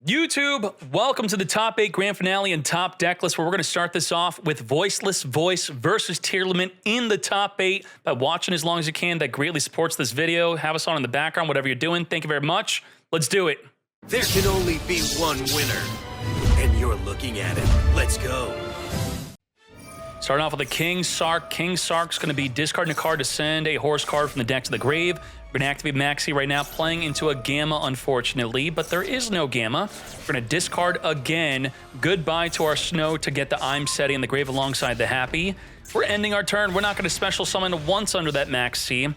YouTube, welcome to the top 8 grand finale and top deck list, where we're going to start this off with Voiceless Voice versus Tier Limit in the top 8. By watching as long as you can, that greatly supports this video. Have us on in the background, whatever you're doing. Thank you very much. Let's do it. There can only be one winner, and you're looking at it. Let's go. Starting off with the King Sark. King Sark's going to be discarding a card to send a horse card from the deck to the grave. We're going to activate Maxi right now, playing into a Gamma, unfortunately, but there is no Gamma. We're going to discard again. Goodbye to our Snow to get the I'm Seti in the grave alongside the Happy. We're ending our turn. We're not going to special summon once under that Maxi.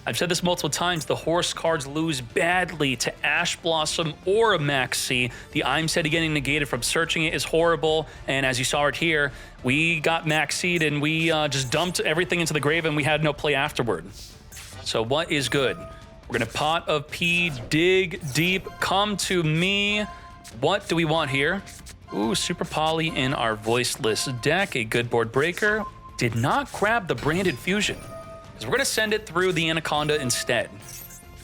I've said this multiple times, the horse cards lose badly to Ash Blossom or a Maxi. The I'm Seti getting negated from searching it is horrible, and as you saw right here, we got Maxi'd and we just dumped everything into the grave and we had no play afterward. So what is good? We're gonna Pot of P, dig deep, come to me. What do we want here? Ooh, Super Poly in our Voiceless deck, a good board breaker. Did not grab the Branded Fusion, because we're gonna send it through the Anaconda instead.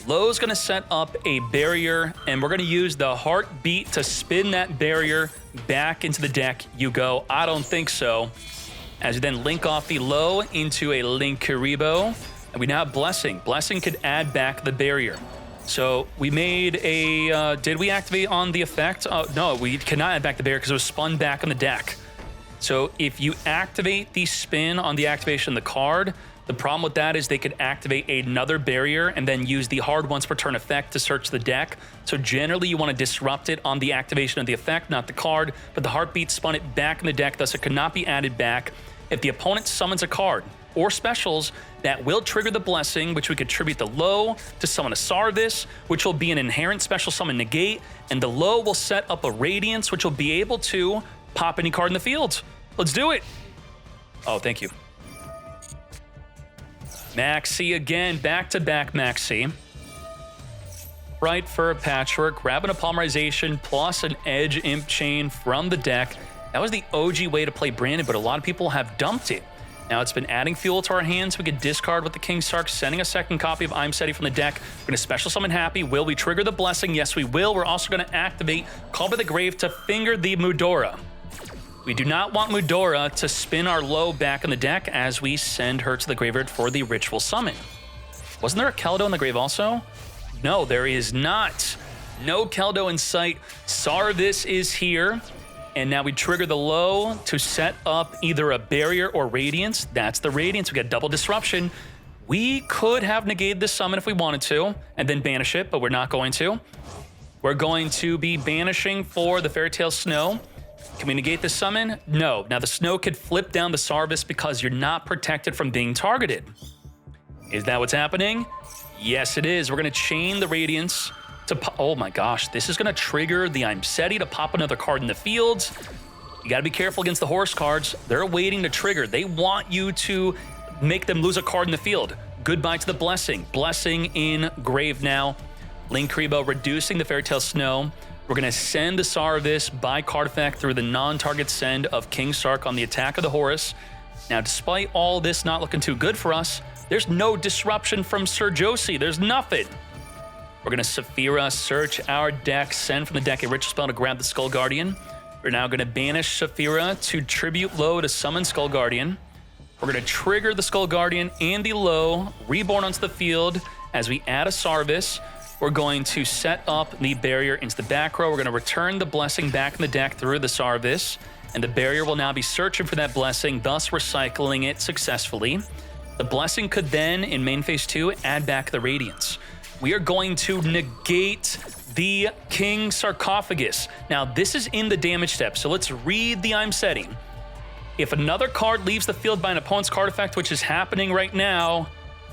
Lowe's gonna set up a barrier, and we're gonna use the Heartbeat to spin that barrier back into the deck. You go, I don't think so. As you then link off the Low into a Linkuriboh, and we now have Blessing. Blessing could add back the barrier. So we made a, did we activate on the effect? No, we cannot add back the barrier because it was spun back on the deck. So if you activate the spin on the activation of the card, the problem with that is they could activate another barrier and then use the hard once per turn effect to search the deck. So generally you want to disrupt it on the activation of the effect, not the card, but the Heartbeat spun it back in the deck, thus it could not be added back. If the opponent summons a card or specials, that will trigger the Blessing, which we could attribute the Low to summon a Sarvis, which will be an inherent special summon negate, and the Low will set up a Radiance, which will be able to pop any card in the field. Let's do it. Oh, thank you. Maxi again, back-to-back Maxi. Bright Fur Patchwork, grabbing a Polymerization plus an Edge Imp Chain from the deck. That was the OG way to play Branded, but a lot of people have dumped it. Now it's been adding fuel to our hands. We could discard with the King Sark, sending a second copy of I'm Seti from the deck. We're going to special summon Happy. Will we trigger the Blessing? Yes, we will. We're also going to activate Call by the Grave to finger the Mudora. We do not want Mudora to spin our Low back in the deck as we send her to the graveyard for the Ritual Summon. Wasn't there a Keldo in the grave also? No, there is not. No Keldo in sight. Sarvis is here. And now we trigger the Low to set up either a barrier or Radiance. That's the Radiance. We got double disruption. We could have negated this summon if we wanted to, and then banish it, but we're not going to. We're going to be banishing for the Fairy Tale Snow. Can we negate the summon? No. Now the Snow could flip down the Sarvis because you're not protected from being targeted. Is that what's happening? Yes, it is. We're going to chain the Radiance to oh my gosh, this is going to trigger the I'm Seti to pop another card in the field. You got to be careful against the horse cards. They're waiting to trigger. They want you to make them lose a card in the field. Goodbye to the Blessing. Blessing in grave now. Linkuriboh reducing the Fairy Tale Snow. We're going to send the Sarvis by card effect through the non-target send of King Sark on the attack of the Horus. Now, despite all this not looking too good for us, there's no disruption from Sir Josie. There's nothing. We're going to Saphira, search our deck, send from the deck a ritual spell to grab the Skull Guardian. We're now going to banish Saphira to tribute Low to summon Skull Guardian. We're going to trigger the Skull Guardian and the Low, reborn onto the field as we add a Sarvis. We're going to set up the barrier into the back row. We're going to return the Blessing back in the deck through the Sarvis, and the barrier will now be searching for that Blessing, thus recycling it successfully. The Blessing could then, in main phase 2, add back the Radiance. We are going to negate the King Sarcophagus. Now, this is in the damage step, so let's read the I'm Seti. If another card leaves the field by an opponent's card effect, which is happening right now,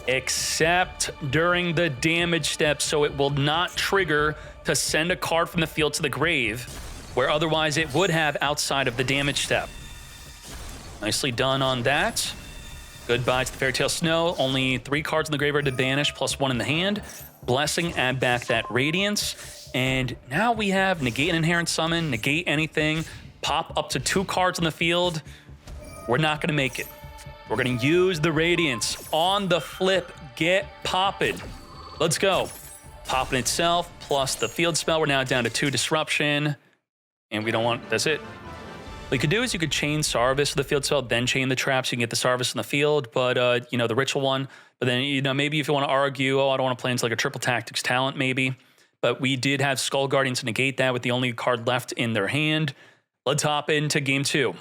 except during the damage step, so it will not trigger to send a card from the field to the grave, where otherwise it would have outside of the damage step. Nicely done on that. Goodbye to the Fairy Tale Snow. Only 3 cards in the graveyard to banish, plus 1 in the hand. Blessing, add back that Radiance. And now we have negate an inherent summon, negate anything, pop up to 2 cards on the field. We're not going to make it. We're going to use the Radiance on the flip. Get poppin'. Let's go. Popping itself, plus the field spell. We're now down to 2 disruption. And we don't want, that's it. What you could do is you could chain Sarvis to the field spell, then chain the trap so you can get the Sarvis in the field, but, you know, the ritual one. But then, you know, maybe if you want to argue, oh, I don't want to play into like a triple tactics talent, maybe. But we did have Skull Guardians to negate that with the only card left in their hand. Let's hop into game 2.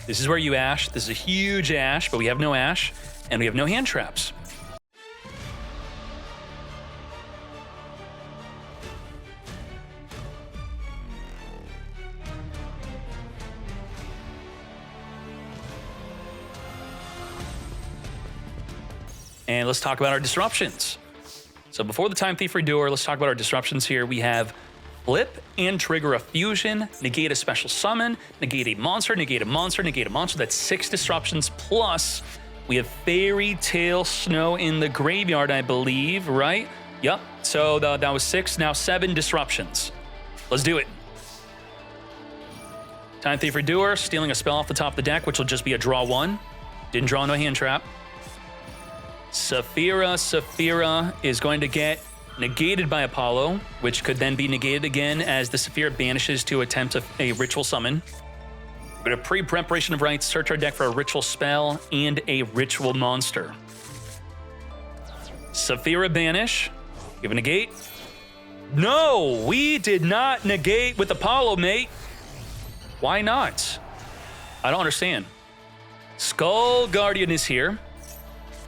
This is where you Ash. This is a huge Ash, but we have no Ash, and we have no hand traps. And let's talk about our disruptions. So before the Time Thief Redoer, let's talk about our disruptions here. We have flip and trigger a fusion, negate a special summon, negate a monster, negate a monster, negate a monster. That's 6 disruptions, plus we have Fairy Tale Snow in the graveyard, I believe, right? Yep, so that was 6, now 7 disruptions. Let's do it. Time Thief Redoer, stealing a spell off the top of the deck, which will just be a draw 1. Didn't draw no hand trap. Saphira is going to get negated by Apollo, which could then be negated again as the Saphira banishes to attempt a ritual summon. We're going to pre-preparation of rights, search our deck for a ritual spell and a ritual monster. Saphira banish, give a negate. No, we did not negate with Apollo, mate. Why not? I don't understand. Skull Guardian is here.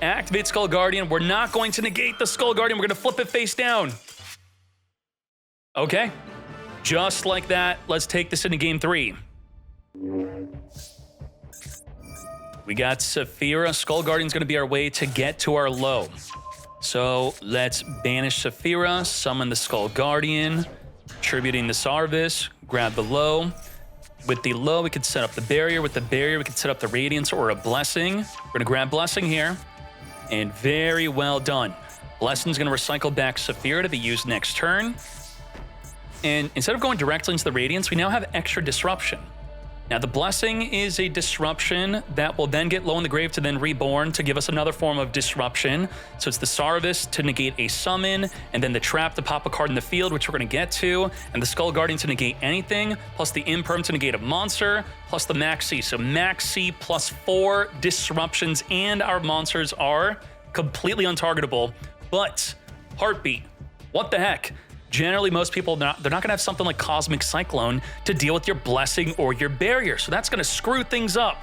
Activate Skull Guardian. We're not going to negate the Skull Guardian. We're going to flip it face down. Okay. Just like that, let's take this into game 3. We got Saphira. Skull Guardian's going to be our way to get to our low. So let's banish Saphira, summon the Skull Guardian, tributing the Sarvis, grab the low. With the low, we could set up the barrier. With the barrier, we could set up the Radiance or a Blessing. We're going to grab Blessing here. And very well done. Blessing's going to recycle back Saphira to be used next turn. And instead of going directly into the Radiance, we now have extra disruption. Now, the Blessing is a disruption that will then get low in the grave to then reborn to give us another form of disruption. So it's the Sarvis to negate a summon, and then the Trap to pop a card in the field, which we're going to get to, and the Skull Guardian to negate anything, plus the Imperm to negate a monster, plus the Maxi. So Maxi plus 4 disruptions, and our monsters are completely untargetable. But Heartbeat, what the heck? Generally, most people, they're not going to have something like Cosmic Cyclone to deal with your Blessing or your Barrier, so that's going to screw things up.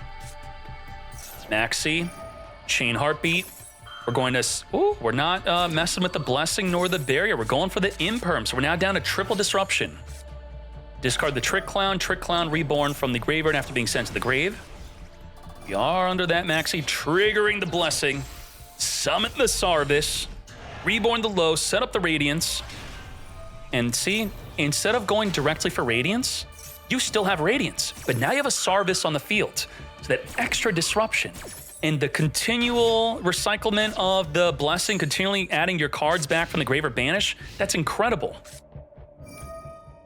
Maxi, Chain Heartbeat. We're going to, we're not messing with the Blessing nor the Barrier. We're going for the Imperm, so we're now down to triple disruption. Discard the Trick Clown reborn from the graveyard after being sent to the grave. We are under that Maxi, triggering the Blessing. Summon the Sarvis, reborn the low, set up the Radiance. And see, instead of going directly for Radiance, you still have Radiance, but now you have a Sarvis on the field. So that extra disruption and the continual recyclement of the Blessing, continually adding your cards back from the grave or banish, that's incredible.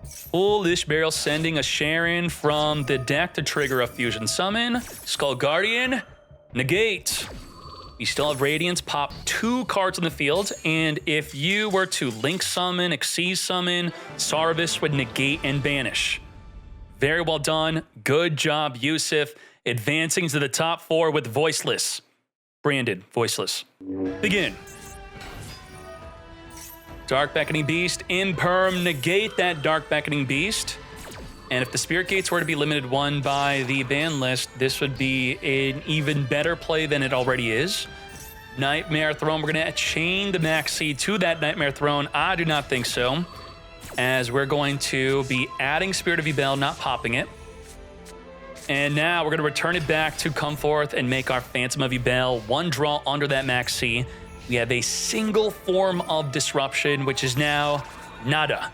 Foolish Burial sending a Sharon from the deck to trigger a fusion summon. Skull Guardian, negate. We still have Radiance, pop 2 cards on the field, and if you were to Link Summon, Xyz Summon, Sarvis would negate and banish. Very well done. Good job, Yusuf. Advancing to the top 4 with Voiceless. Branded, Voiceless. Begin. Dark Beckoning Beast, Imperm, negate that Dark Beckoning Beast. And if the Spirit Gates were to be limited 1 by the ban list, this would be an even better play than it already is. Nightmare Throne, we're going to chain the Maxi to that Nightmare Throne. I do not think so, as we're going to be adding Spirit of Yubel, not popping it. And now we're going to return it back to come forth and make our Phantom of Yubel. 1 draw under that Maxi. We have a single form of disruption, which is now nada,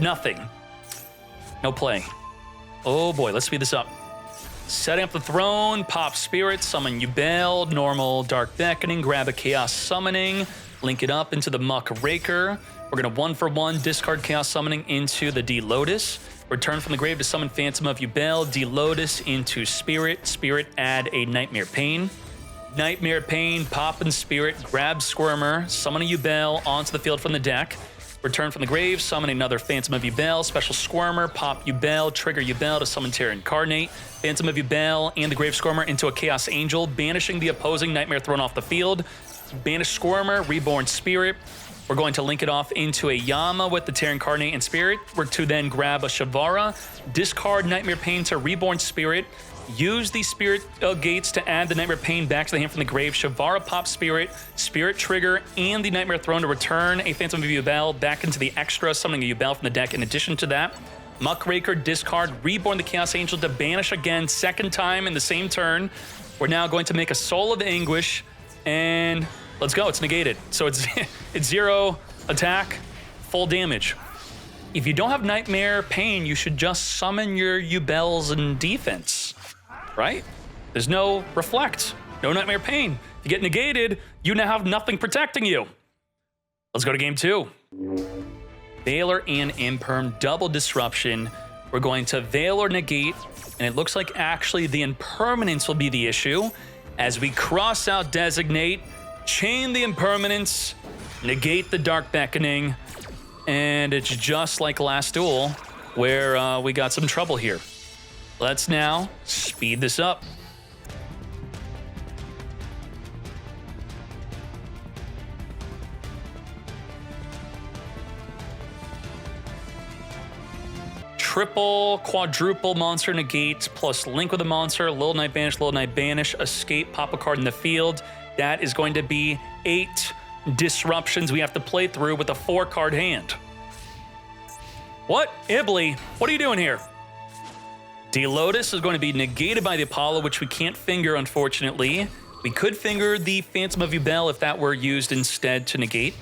nothing. No play. Oh boy, let's speed this up. Setting up the throne, pop Spirit, summon Yubel, normal Dark Beckoning, grab a Chaos Summoning, link it up into the Muck Raker. We're going to 1-for-1 discard Chaos Summoning into the D-Lotus. Return from the grave to summon Phantom of Yubel, D-Lotus into Spirit. Spirit, add a Nightmare Pain. Nightmare Pain, Pop and Spirit, grab Squirmer, summon a Yubel onto the field from the deck. Return from the grave, summon another Phantom of Yubel, special Squirmer, pop Yubel, trigger Yubel to summon Terra Incarnate, Phantom of Yubel and the Grave Squirmer into a Chaos Angel, banishing the opposing Nightmare Throne off the field. Banish Squirmer, Reborn Spirit. We're going to link it off into a Yama with the Terra Incarnate and Spirit. We're to then grab a Shavara, discard Nightmare Pain to Reborn Spirit, use the Spirit Gates to add the Nightmare Pain back to the hand from the grave, Shavara pop Spirit, Spirit Trigger, and the Nightmare Throne to return a Phantom of Yubel back into the extra, summoning a Yubel from the deck. In addition to that, Muckraker, discard, Reborn the Chaos Angel to banish again, second time in the same turn. We're now going to make a Soul of Anguish, and let's go, it's negated. So it's, it's 0 attack, full damage. If you don't have Nightmare Pain, you should just summon your Yubels and defense. Right? There's no reflect, no Nightmare Pain. If you get negated, you now have nothing protecting you. Let's go to game 2. Veil and Imperm, double disruption. We're going to Veil or negate, and it looks like actually the impermanence will be the issue. As we cross out Designate, chain the impermanence, negate the Dark Beckoning, and it's just like last duel where we got some trouble here. Let's now speed this up. Triple, quadruple monster negate, plus link with a monster, Little Night Banish, escape, pop a card in the field. That is going to be 8 disruptions we have to play through with a 4-card hand. What? Ibly, what are you doing here? D-Lotus is going to be negated by the Apollo, which we can't finger, unfortunately. We could finger the Phantom of Yubel if that were used instead to negate.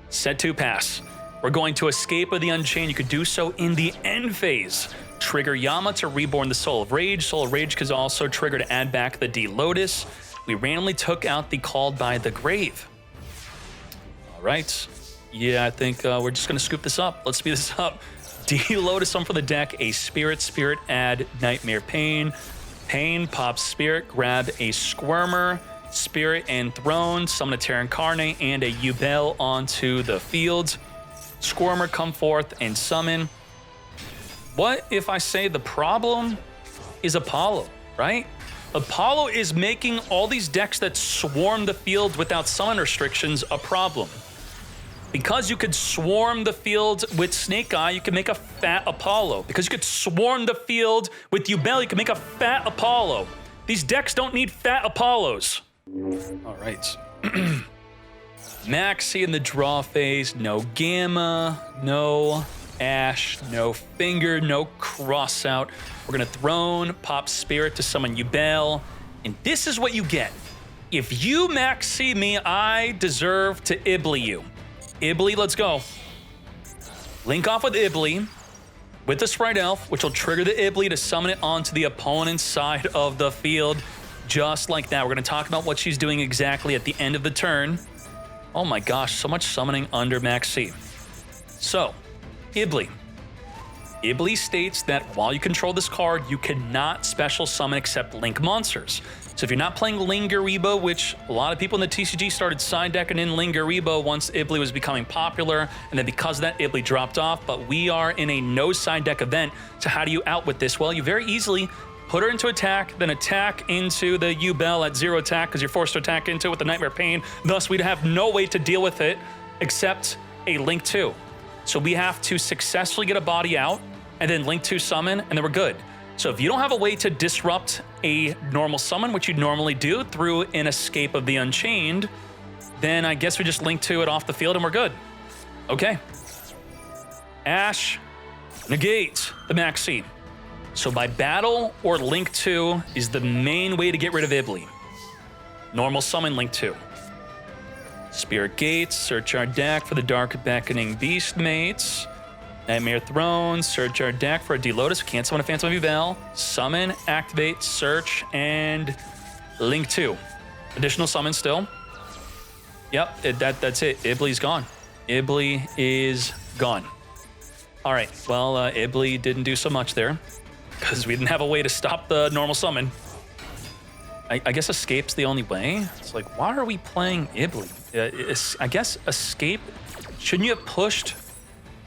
Set 2 pass. We're going to escape with the Unchained. You could do so in the end phase. Trigger Yama to reborn the Soul of Rage. Soul of Rage could also trigger to add back the D-Lotus. We randomly took out the Called by the Grave. All right. Yeah, I think we're just going to scoop this up. Let's speed this up. D-Lotus on for the deck, a Spirit, add Nightmare Pain. Pain, pop Spirit, grab a Squirmer, Spirit and Throne, summon a Terra Incarnate, and a Yubel onto the field. Squirmer, come forth and summon. What if I say the problem is Apollo, right? Apollo is making all these decks that swarm the field without summon restrictions a problem. Because you could swarm the field with Snake Eye, you can make a fat Apollo. Because you could swarm the field with Yubel, you can make a fat Apollo. These decks don't need fat Apollos. All right. Maxi in the draw phase, no Gamma, no Ash, no Finger, no Crossout. We're gonna Throne, pop Spirit to summon Yubel, and this is what you get. If you Maxi me, I deserve to Ibly you. Ibly, let's go. Link off with Ibly with the Sprite Elf, which will trigger the Ibly to summon it onto the opponent's side of the field, just like that. We're gonna talk about what she's doing exactly at the end of the turn. Oh my gosh, so much summoning under Maxi. So, Ibly. Ibly states that while you control this card, you cannot special summon except Link monsters. So if you're not playing Lingaribo, which a lot of people in the TCG started side decking in Lingaribo once Ibly was becoming popular, and then because of that, Ibly dropped off, but we are in a no side deck event, so how do you out with this? Well, you very easily put her into attack, then attack into the Yubel at 0 attack because you're forced to attack into it with the Nightmare Pain. Thus, we'd have no way to deal with it except a Link 2. So we have to successfully get a body out and then Link 2 summon, and then we're good. So if you don't have a way to disrupt a normal summon, which you'd normally do through an Escape of the Unchained, then I guess we just Link 2 it off the field and we're good. Okay. Ash, negate the Maxi. So by battle or Link 2 is the main way to get rid of Ibly. Normal summon Link 2. Spirit Gates, search our deck for the Dark Beckoning Beast Mates. Nightmare Throne, search our deck for a D-Lotus. We can't summon a Phantom of Yubel. Summon, activate, search, and Link 2. Additional summon still. Yep, that's it. Ibly's gone. Ibly is gone. All right, well, Ibly didn't do so much there because we didn't have a way to stop the normal summon. I guess Escape's the only way. It's like, why are we playing Ibli? I guess Escape, shouldn't you have pushed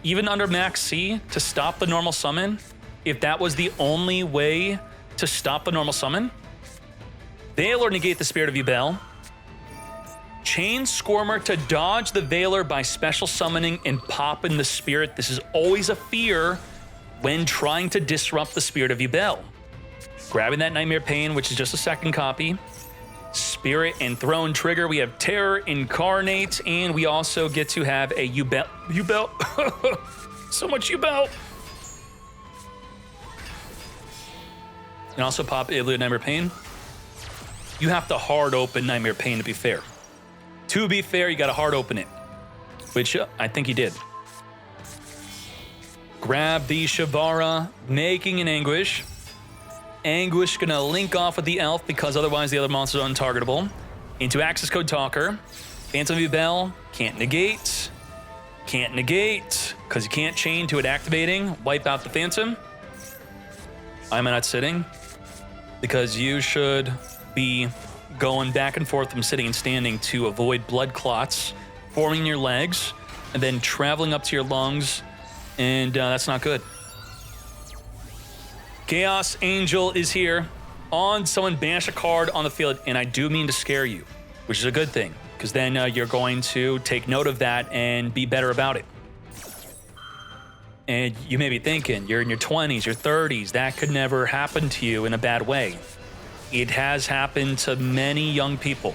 even under Max C to stop the normal summon? If that was the only way to stop the normal summon? Veil or negate the Spirit of Yubel. Chain Squirmer to dodge the Veiler by special summoning and pop in the Spirit. This is always a fear when trying to disrupt the Spirit of Yubel. Grabbing that Nightmare Pain, which is just a second copy. Spirit and Throne trigger. We have Terror Incarnate, and we also get to have a Yubel. So much Yubel. And also pop Ibli Nightmare Pain. You have to hard open Nightmare Pain to be fair. To be fair, you got to hard open it, which I think he did. Grab the Shavara, making an Anguish. Anguish gonna link off with the Elf because otherwise the other monsters are untargetable. Into Access Code Talker. Phantom Yubel, can't negate. Can't negate, because you can't chain to it activating. Wipe out the Phantom. Why am I not sitting? Because you should be going back and forth from sitting and standing to avoid blood clots forming in your legs and then traveling up to your lungs, and that's not good. Chaos Angel is here. On someone banish a card on the field, and I do mean to scare you, which is a good thing, because then you're going to take note of that and be better about it. And you may be thinking, you're in your 20s, your 30s, that could never happen to you in a bad way. It has happened to many young people.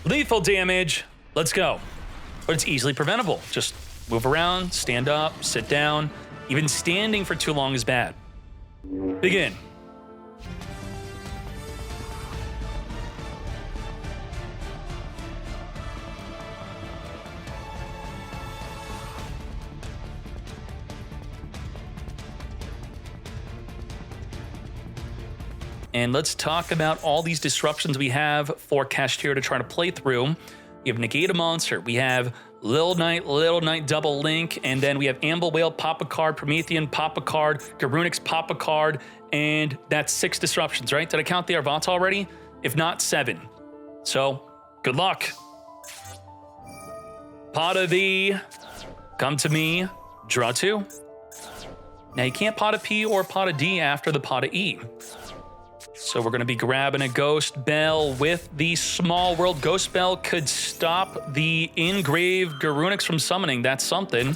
Lethal damage, let's go. But it's easily preventable. Just move around, stand up, sit down. Even standing for too long is bad. Begin. And let's talk about all these disruptions we have for Kashtira to try to play through. We have Negate a Monster. We have Little Knight double link, and then we have Amble Whale, pop a card, Promethean, pop a card, Garunix, pop a card, and that's 6 disruptions, right? Did I count the Arvata already? If not, 7. So, good luck. Pot of V, come to me, draw 2. Now you can't pot a P or pot a D after the pot of E. So we're going to be grabbing a Ghost Bell with the Small World. Ghost Bell could stop the Engrave Garunix from summoning. That's something.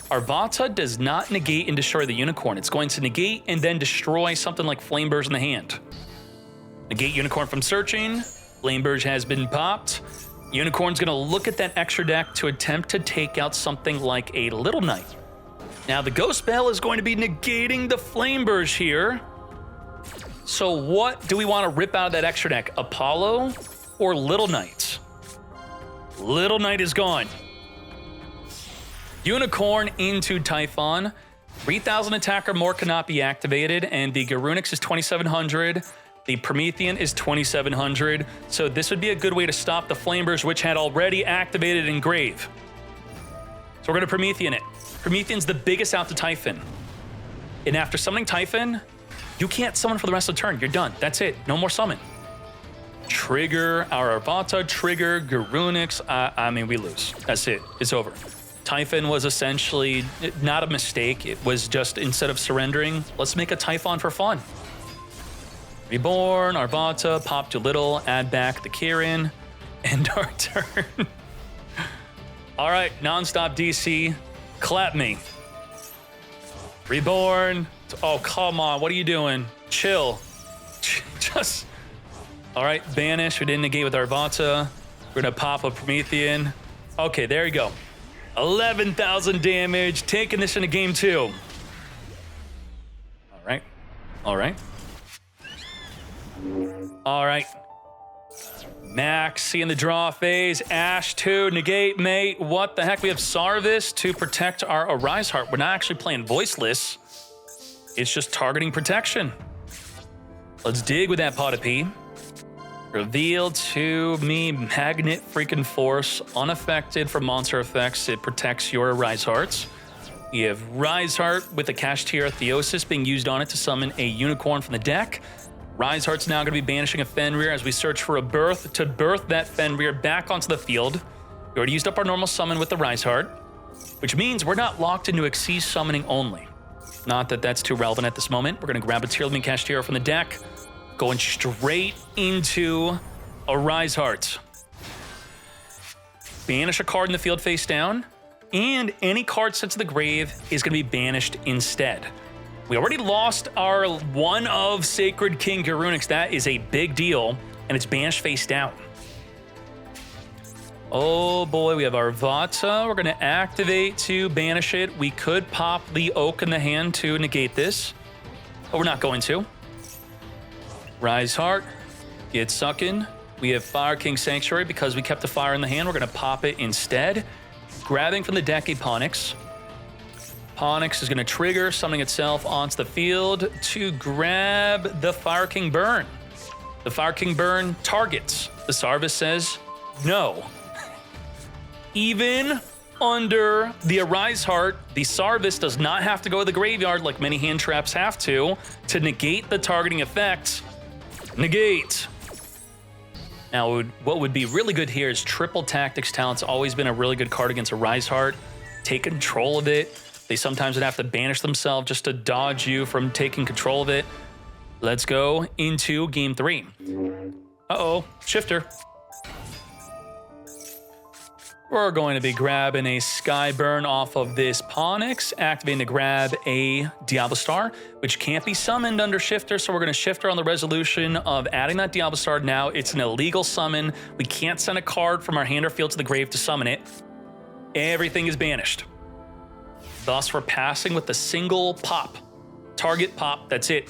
Arvata does not negate and destroy the Unicorn. It's going to negate and then destroy something like Flameburge in the hand. Negate Unicorn from searching. Flameburge has been popped. Unicorn's going to look at that extra deck to attempt to take out something like a Little Knight. Now the Ghost Bell is going to be negating the Flameburge here. So what do we want to rip out of that extra deck? Apollo or Little Knight? Little Knight is gone. Unicorn into Typhon. 3,000 attack or more cannot be activated, and the Garunix is 2,700. The Promethean is 2,700. So this would be a good way to stop the Flameburge, which had already activated Engrave. So we're going to Promethean it. Promethean's the biggest out to Typhon. And after summoning Typhon, you can't summon for the rest of the turn. You're done. That's it. No more summon. Trigger our Arvata, trigger Garunix. I mean, we lose. That's it. It's over. Typhon was essentially not a mistake. It was just, instead of surrendering, let's make a Typhon for fun. Reborn, Arvata, pop to little, add back the Kirin, end our turn. All right, nonstop DC. Clap me. Reborn. Oh, come on. What are you doing? Chill. Just. All right, banish. We didn't negate with Arvata. We're going to pop a Promethean. Okay, there you go. 11,000 damage. Taking this into game 2. All right. All right. All right. Maxi in the draw phase. Ash 2. Negate, mate. What the heck? We have Sarvis to protect our Arise Heart. We're not actually playing Voiceless. It's just targeting protection. Let's dig with that pot of P. Reveal to me Magnet freaking Force. Unaffected from monster effects. It protects your Rise Hearts. We have Rise Heart with the Kashtira Theosis being used on it to summon a Unicorn from the deck. Rise Heart's now going to be banishing a Fenrir as we search for a birth to birth that Fenrir back onto the field. We already used up our normal summon with the Rise Heart, which means we're not locked into Xyz summoning only. Not that that's too relevant at this moment. We're going to grab a Tier Living Kashtira from the deck, going straight into a Rise Heart. Banish a card in the field face down, and any card sent to the grave is going to be banished instead. We already lost our one of Sacred King Garunix. That is a big deal, and it's banished face down. Oh boy, we have our Vata. We're going to activate to banish it. We could pop the Oak in the hand to negate this, but we're not going to. Rise Heart, get sucking. We have Fire King Sanctuary because we kept the fire in the hand. We're going to pop it instead. Grabbing from the deck a Ponix. Ponix is going to trigger, summoning itself onto the field to grab the Fire King Burn. The Fire King Burn targets. The Sarvis says no. Even under the Arise Heart, the Sarvis does not have to go to the graveyard like many hand traps have to negate the targeting effect. Negate. Now, what would be really good here is Triple Tactics Talent's always been a really good card against a Rise Heart. Take control of it. They sometimes would have to banish themselves just to dodge you from taking control of it. Let's go into game 3. Uh-oh, Shifter. We're going to be grabbing a Skyburn off of this Ponix, activating to grab a Diablo Star, which can't be summoned under Shifter, so we're going to Shifter on the resolution of adding that Diablo Star. Now it's an illegal summon. We can't send a card from our hand or field to the grave to summon it. Everything is banished. Thus, we're passing with a single pop. Target pop, that's it.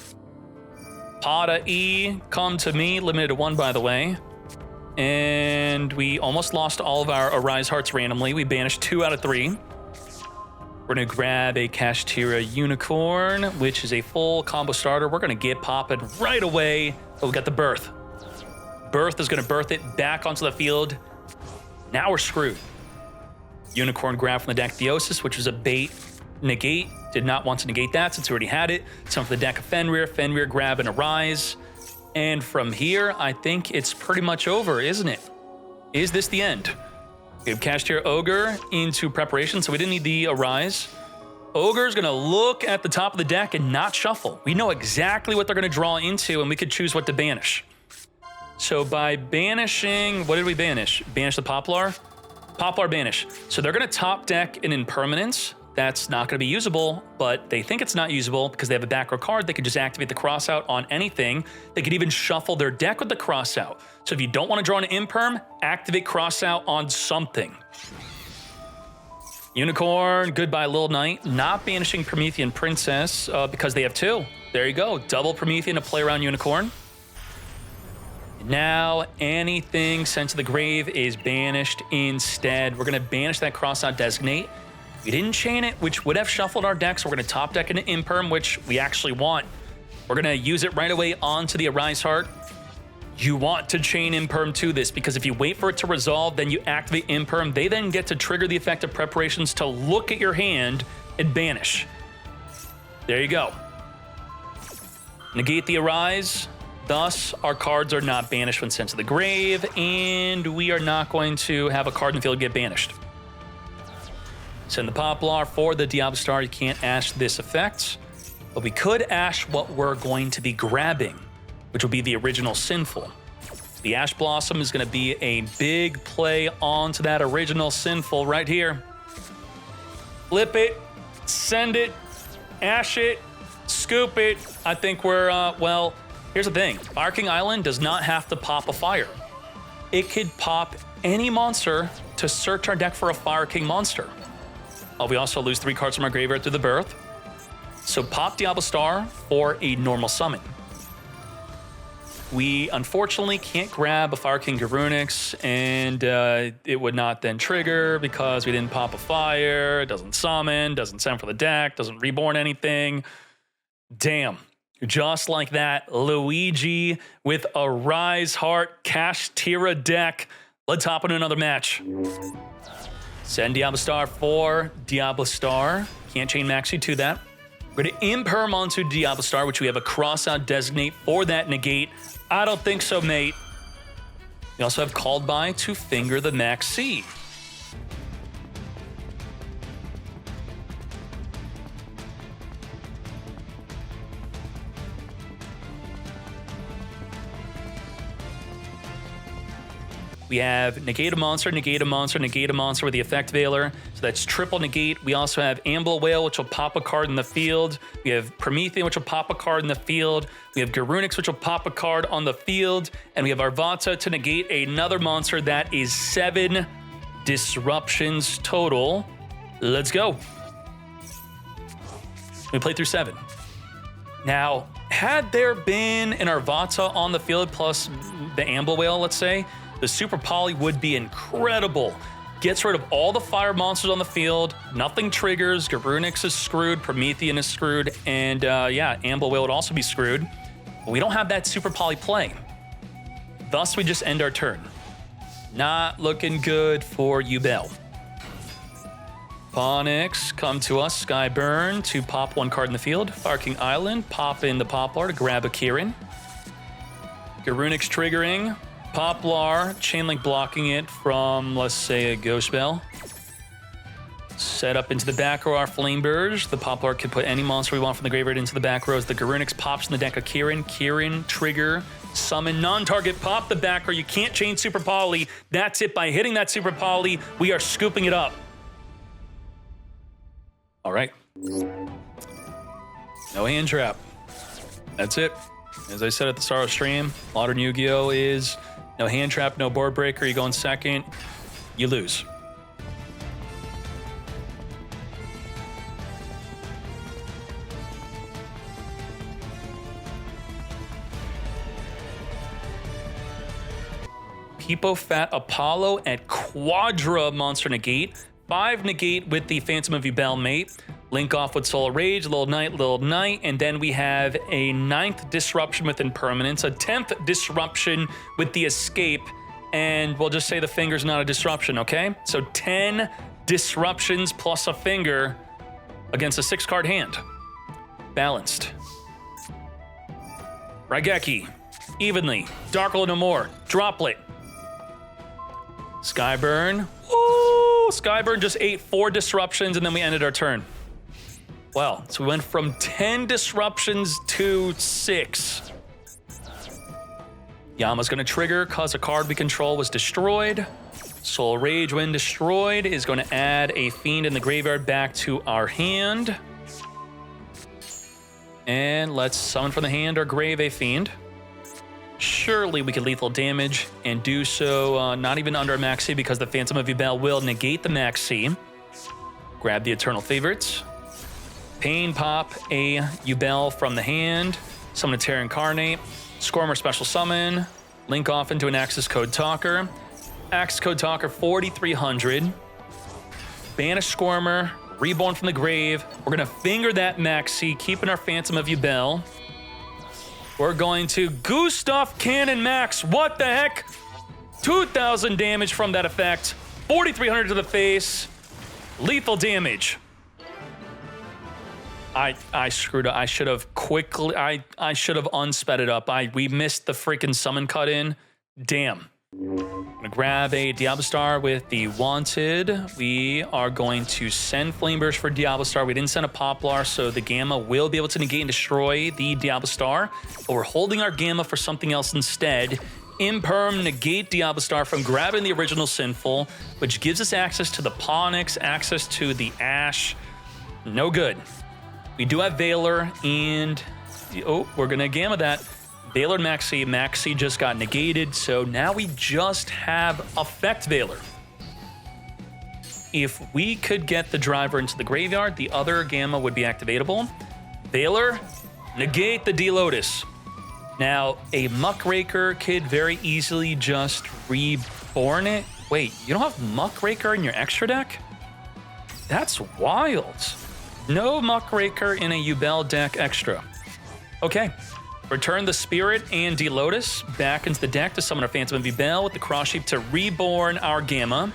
Pada E, come to me, limited to 1, by the way. And we almost lost all of our Arise Hearts randomly. We banished 2 out of 3. We're going to grab a Kashtira Unicorn, which is a full combo starter. We're going to get popping right away. Oh, we got the Birth. Birth is going to birth it back onto the field. Now we're screwed. Unicorn grab from the deck Theosis, which was a bait negate. Did not want to negate that since we already had it. Some for the deck of Fenrir. Fenrir grab and Arise. And from here, I think it's pretty much over, isn't it? Is this the end? We have Kashtira Ogre into preparation, so we didn't need the Arise. Ogre's going to look at the top of the deck and not shuffle. We know exactly what they're going to draw into, and we could choose what to banish. So by banishing, what did we banish? Banish the Poplar? Poplar banish. So they're going to top deck an Impermanence. That's not going to be usable, but they think it's not usable because they have a back row card. They could just activate the Crossout on anything. They could even shuffle their deck with the Crossout. So if you don't want to draw an Imperm, activate Crossout on something. Unicorn, goodbye Lil Knight. Not banishing Promethean Princess because they have 2. There you go. Double Promethean to play around Unicorn. Now anything sent to the grave is banished instead. We're going to banish that Crossout Designate. We didn't chain it, which would have shuffled our deck, so we're going to top deck an Imperm, which we actually want. We're going to use it right away onto the Arise Heart. You want to chain Imperm to this, because if you wait for it to resolve, then you activate Imperm. They then get to trigger the effect of preparations to look at your hand and banish. There you go. Negate the Arise. Thus, our cards are not banished when sent to the grave, and we are not going to have a card in the field get banished. Send the Poplar for the Diablo Star. You can't ash this effect, but we could ash what we're going to be grabbing, which will be the original Sinful. The Ash Blossom is going to be a big play onto that original Sinful right here. Flip it, send it, ash it, scoop it. I think we're, well, here's the thing. Fire King Island does not have to pop a fire. It could pop any monster to search our deck for a Fire King monster. We also lose 3 cards from our graveyard through the Birth. So pop Diablo Star for a normal summon. We unfortunately can't grab a Fire King Garunix, and it would not then trigger because we didn't pop a fire. It doesn't summon, doesn't send for the deck, doesn't reborn anything. Damn. Just like that, Luigi with a Rise Heart Kashtira deck. Let's hop into another match. Send Diablo Star for Diablo Star. Can't chain Maxi to that. We're going to imperm onto Diablo Star, which we have a cross-out designate for that negate. I don't think so, mate. We also have Called By to finger the Maxi. We have negate a monster, negate a monster, negate a monster with the effect Veiler. So that's triple negate. We also have Amble Whale, which will pop a card in the field. We have Promethean, which will pop a card in the field. We have Garunix, which will pop a card on the field. And we have Arvata to negate another monster. That is 7 disruptions total. Let's go. We play through 7. Now, had there been an Arvata on the field plus the Amble Whale, let's say, the Super Poly would be incredible. Gets rid of all the fire monsters on the field. Nothing triggers. Garunix is screwed. Promethean is screwed. And yeah, Amble Whale would also be screwed. But we don't have that Super Poly play. Thus, we just end our turn. Not looking good for Yubel. Ponix, come to us. Skyburn to pop 1 card in the field. Fire King Island, pop in the Poplar to grab a Kirin. Garunix triggering. Poplar, Chainlink blocking it from, let's say, a Ghost Bell. Set up into the back row our Flameburge. The Poplar can put any monster we want from the graveyard into the back rows. The Garunix pops in the deck of Kirin. Kirin, trigger, summon, non-target, pop the back row. You can't chain Super Poly. That's it. By hitting that Super Poly, we are scooping it up. All right. No hand trap. That's it. As I said at the start of the stream, Modern Yu-Gi-Oh! Is no hand trap, no board breaker. You go in second, you lose. Peepo Fat Apollo at Quadra Monster Negate. 5 negate with the Phantom of Yubel mate. Link off with Soul Rage, Little Knight, and then we have a 9th disruption with Impermanence, a 10th disruption with the Escape, and we'll just say the finger's not a disruption, okay? So 10 disruptions plus a finger against a 6-card hand. Balanced. Raigeki, Evenly, Darkle No More, Droplet. Skyburn, ooh, Skyburn just ate 4 disruptions and then we ended our turn. Well, so we went from 10 disruptions to 6. Yama's gonna trigger cause a card we control was destroyed. Soul Rage, when destroyed, is gonna add a Fiend in the graveyard back to our hand. And let's summon from the hand or grave a Fiend. Surely we could lethal damage and do so not even under a Maxi because the Phantom of Yubel will negate the Maxi. Grab the Eternal Favorites. Pain pop a Yubel from the hand. Summon a Terra Incarnate. Scormer special summon. Link off into an Axis Code Talker. Axis Code Talker 4300. Banish Scormer. Reborn from the grave. We're going to finger that Maxi, keeping our Phantom of Yubel. We're going to Gustav Cannon Max. What the heck? 2,000 damage from that effect. 4,300 to the face. Lethal damage. I screwed up. I should have quickly. I should have unsped it up. We missed the freaking summon cut in. Damn. I'm gonna grab a Diablo Star with the Wanted. We are going to send Flameburst for Diablo Star. We didn't send a Poplar, so the Gamma will be able to negate and destroy the Diablo Star. But we're holding our Gamma for something else instead. Imperm, negate Diablo Star from grabbing the original Sinful, which gives us access to the Ponix, access to the Ash. No good. We do have Veiler, and oh, we're gonna Gamma that. Veiler Maxi. Maxi just got negated, so now we just have Effect Veiler. If we could get the driver into the graveyard, the other Gamma would be activatable. Veiler, negate the D-Lotus. Now, a Muckraker could very easily just reborn it. Wait, you don't have Muckraker in your extra deck? That's wild. No Muckraker in a Yubel deck extra. Okay. Return the Spirit and D-Lotus back into the deck to summon our Phantom of Yubel with the Cross Sheep to reborn our Gamma.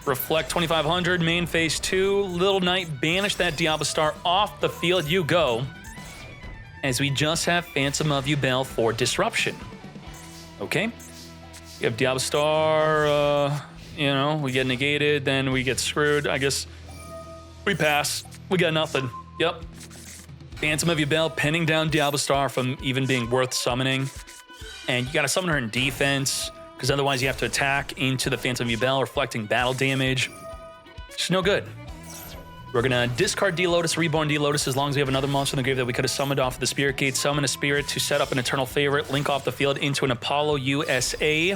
Reflect 2500, main phase 2. Little Knight, banish that Diablo Star off the field. You go. As we just have Phantom of Yubel for disruption. Okay. You have Diablo Star, you know, we get negated, then we get screwed. I guess we pass. We got nothing. Yep. Phantom of Yubel pinning down Diablo Star from even being worth summoning. And you got to summon her in defense, because otherwise you have to attack into the Phantom of Yubel, reflecting battle damage. It's no good. We're going to discard D-Lotus, Reborn D-Lotus, as long as we have another monster in the grave that we could have summoned off the Spirit Gate. Summon a Spirit to set up an Eternal Favorite, link off the field into an Apollo USA.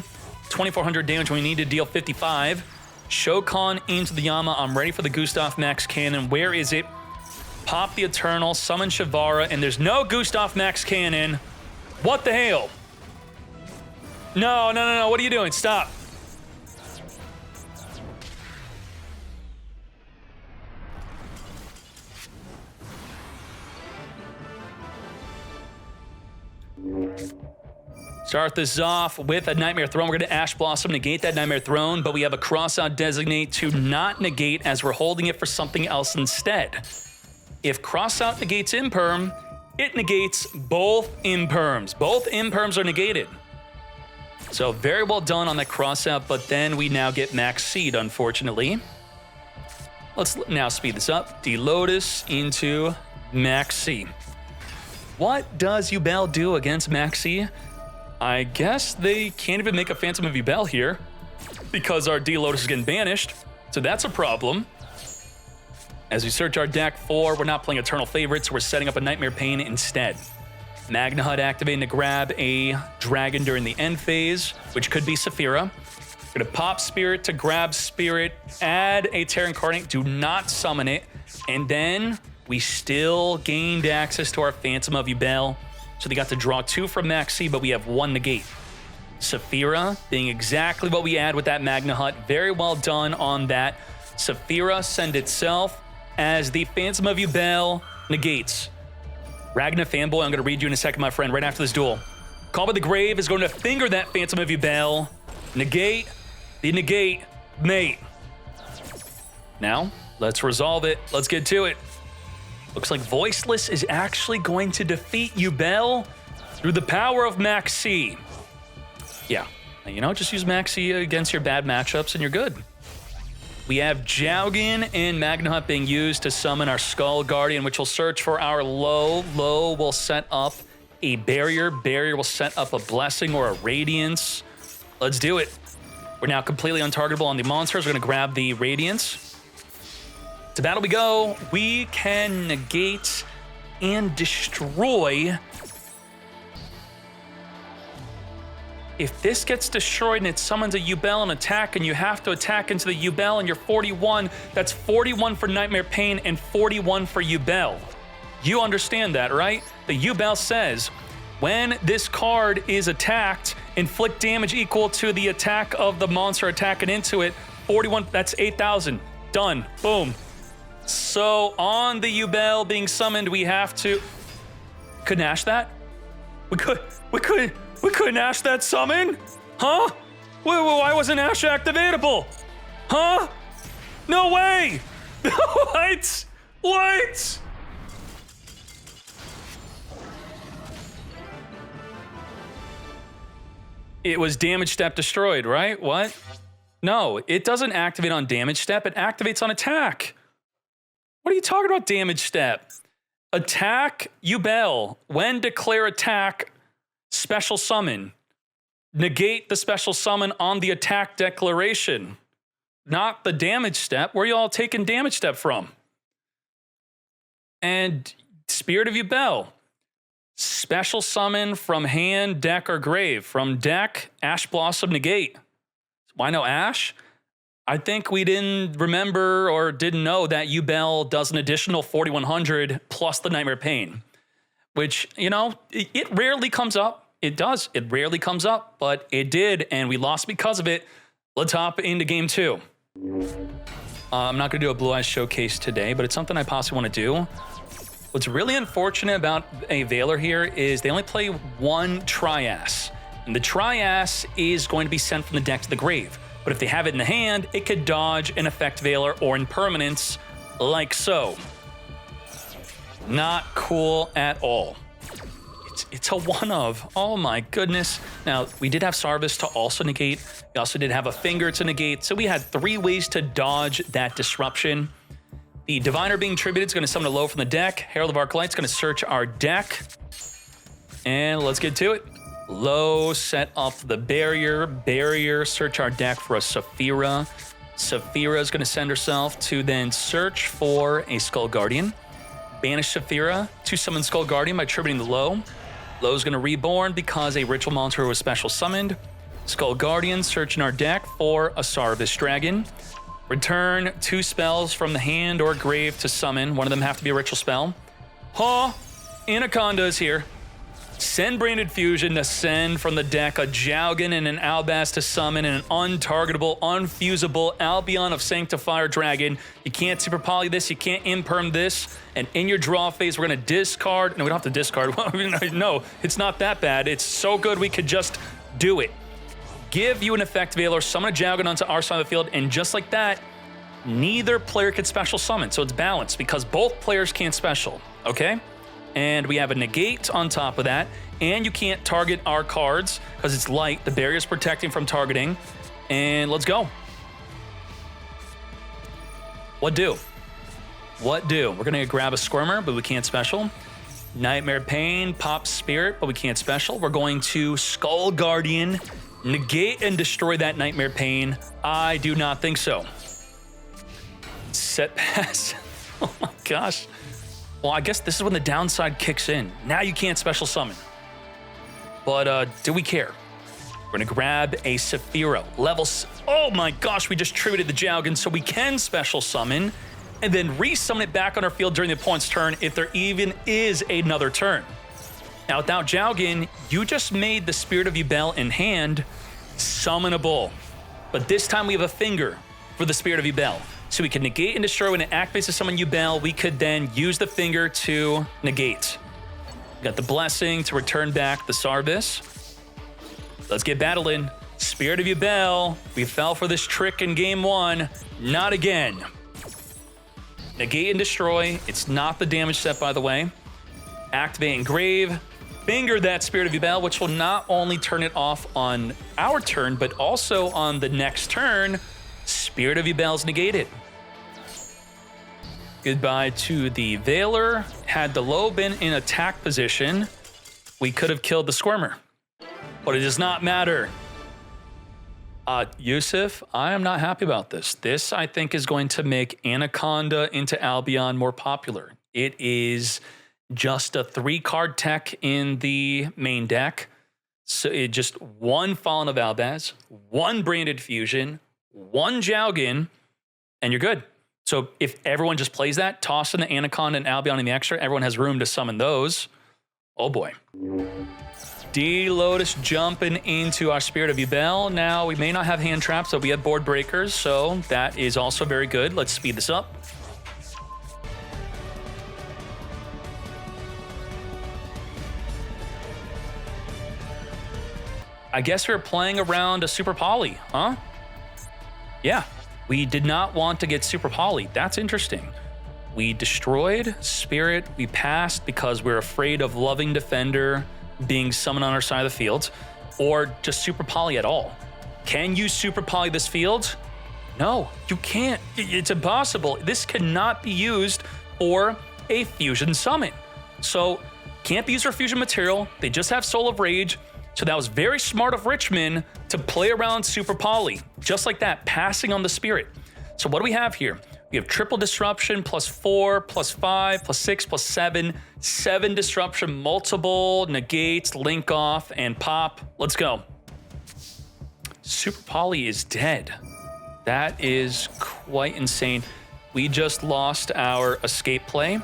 2400 damage when we need to deal 55. Shokan into the Yama. I'm ready for the Gustav Max Cannon. Where is it? Pop the Eternal, summon Shavara, and there's no Gustav Max Cannon. What the hell? No, no, no, no. What are you doing? Stop. Start this off with a Nightmare Throne. We're going to Ash Blossom, negate that Nightmare Throne, but we have a Crossout Designate to not negate as we're holding it for something else instead. If Crossout negates Imperm, it negates both Imperms. Both Imperms are negated. So very well done on that Crossout, but then we now get Max Seed, unfortunately. Let's now speed this up. D-Lotus into Maxi. What does Yubel do against Maxi? I guess they can't even make a Phantom of Yubel here because our D-Lotus is getting banished, so that's a problem. As we search our deck for, we're not playing Eternal Favorites, we're setting up a Nightmare Pain instead. Magna Hut activating to grab a dragon during the end phase, which could be Saphira. We're gonna pop Spirit to grab Spirit, add a Terra Incarnate, do not summon it, and then we still gained access to our Phantom of Yubel. So they got to draw 2 from Maxi, but we have 1 negate. Saphira being exactly what we had with that Magna Hut. Very well done on that. Saphira send itself as the Phantom of Yubel negates. Ragna Fanboy, I'm going to read you in a second, my friend, right after this duel. Call by the Grave is going to finger that Phantom of Yubel. Negate the negate, mate. Now, let's resolve it. Let's get to it. Looks like Voiceless is actually going to defeat Yubel through the power of Maxi. Yeah, you know, just use Maxi against your bad matchups and you're good. We have Jaugen and Magna Hut being used to summon our Skull Guardian, which will search for our Low. Low will set up a Barrier. Barrier will set up a Blessing or a Radiance. Let's do it. We're now completely untargetable on the monsters. We're going to grab the Radiance. To battle we go. We can negate and destroy. If this gets destroyed and it summons a Yubel and attack, and you have to attack into the Yubel and you're 41, that's 41 for Nightmare Pain and 41 for Yubel. You understand that, right? The Yubel says, when this card is attacked, inflict damage equal to the attack of the monster attacking into it. 41, that's 8,000. Done. Boom. So on the Yubel being summoned, we have to... Couldn't Ash that? We couldn't Ash that summon? Huh? Why wasn't Ash activatable? Huh? No way! What? What? It was damage step destroyed, right? What? No, it doesn't activate on damage step, it activates on attack. What are you talking about, damage step? Attack Yubel. When declare attack, special summon. Negate the special summon on the attack declaration. Not the damage step. Where are y'all taking damage step from? And Spirit of Yubel. Special summon from hand, deck, or grave. From deck, Ash Blossom negate. Why no Ash? I think we didn't remember or didn't know that Yubel does an additional 4,100 plus the Nightmare Pain, which, you know, it rarely comes up. It does. It rarely comes up, but it did, and we lost because of it. Let's hop into game 2. I'm not going to do a Blue Eyes Showcase today, but it's something I possibly want to do. What's really unfortunate about a Veiler here is they only play 1 Trias, and the Trias is going to be sent from the deck to the grave. But if they have it in the hand, it could dodge an Effect Veiler or Impermanence, like so. Not cool at all. It's a one of. Oh my goodness. Now, we did have Sarvis to also negate. We also did have a Finger to negate. So we had 3 ways to dodge that disruption. The Diviner being tributed is going to summon a low from the deck. Herald of Arclight is going to search our deck. And let's get to it. Low, set off the barrier. Barrier, search our deck for a Saphira. Saphira is going to send herself to then search for a Skull Guardian. Banish Saphira to summon Skull Guardian by tributing the low. Low's going to reborn because a ritual monster was special summoned. Skull Guardian, searching our deck for a Sarvis Dragon. Return 2 spells from the hand or grave to summon. One of them have to be a ritual spell. Anaconda is here. Send Branded Fusion to send from the deck a Jowgen and an Albaz to summon and an untargetable, unfusable Albion of Sanctifier Dragon. You can't Super Poly this, you can't Imperm this, and in your draw phase, we're going to discard. No, we don't have to discard. No, it's not that bad. It's so good we could just do it. Give you an Effect Veiler, summon a Jowgen onto our side of the field, and just like that, neither player can special summon. So it's balanced because both players can't special, okay? And we have a negate on top of that. And you can't target our cards because it's light. The barrier is protecting from targeting. And let's go. What do? What do? We're going to grab a Squirmer, but we can't special. Nightmare Pain, Pop Spirit, but we can't special. We're going to Skull Guardian, negate and destroy that Nightmare Pain. I do not think so. Set pass. Oh my gosh. Well, I guess this is when the downside kicks in. Now you can't special summon. But do we care? We're going to grab a Saphira. Oh my gosh, we just tributed the Jowgen so we can special summon and then resummon it back on our field during the opponent's turn if there even is another turn. Now, without Jowgen, you just made the Spirit of Yubel in hand summonable. But this time we have a Finger for the Spirit of Yubel. So we can negate and destroy when it activates to summon Yubel. We could then use the Finger to negate. We got the Blessing to return back the Sarvis. Let's get battling. Spirit of Yubel. We fell for this trick in game 1. Not again. Negate and destroy. It's not the damage set, by the way. Activate Engrave. Finger that Spirit of Yubel, which will not only turn it off on our turn, but also on the next turn. Spirit of Yubel's negated. Goodbye to the Veiler. Had the low been in attack position, we could have killed the Squirmer. But it does not matter. Yusuf, I am not happy about this. This, I think, is going to make Anaconda into Albion more popular. It is just a 3-card tech in the main deck. So it just 1 Fallen of Albaz, 1 Branded Fusion, 1 Jowgen, and you're good. So if everyone just plays that, toss in the Anaconda and Albion in the extra, everyone has room to summon those. Oh boy. D-Lotus jumping into our Spirit of Yubel. Now, we may not have hand traps, but we have board breakers, so that is also very good. Let's speed this up. I guess we're playing around a Super Poly, huh? Yeah, we did not want to get Super Poly. That's interesting. We destroyed Spirit. We passed because we're afraid of Loving Defender being summoned on our side of the field, or just Super Poly at all. Can you Super Poly this field? No, you can't. It's impossible. This cannot be used for a fusion summon. So can't be used for fusion material. They just have Soul of Rage. So that was very smart of Richmond to play around Super Poly, just like that, passing on the Spirit. So what do we have here? We have triple disruption, +4, +5, +6, +7, 7 disruption, multiple negates, link off, and pop. Let's go. Super Poly is dead. That is quite insane. We just lost our escape play,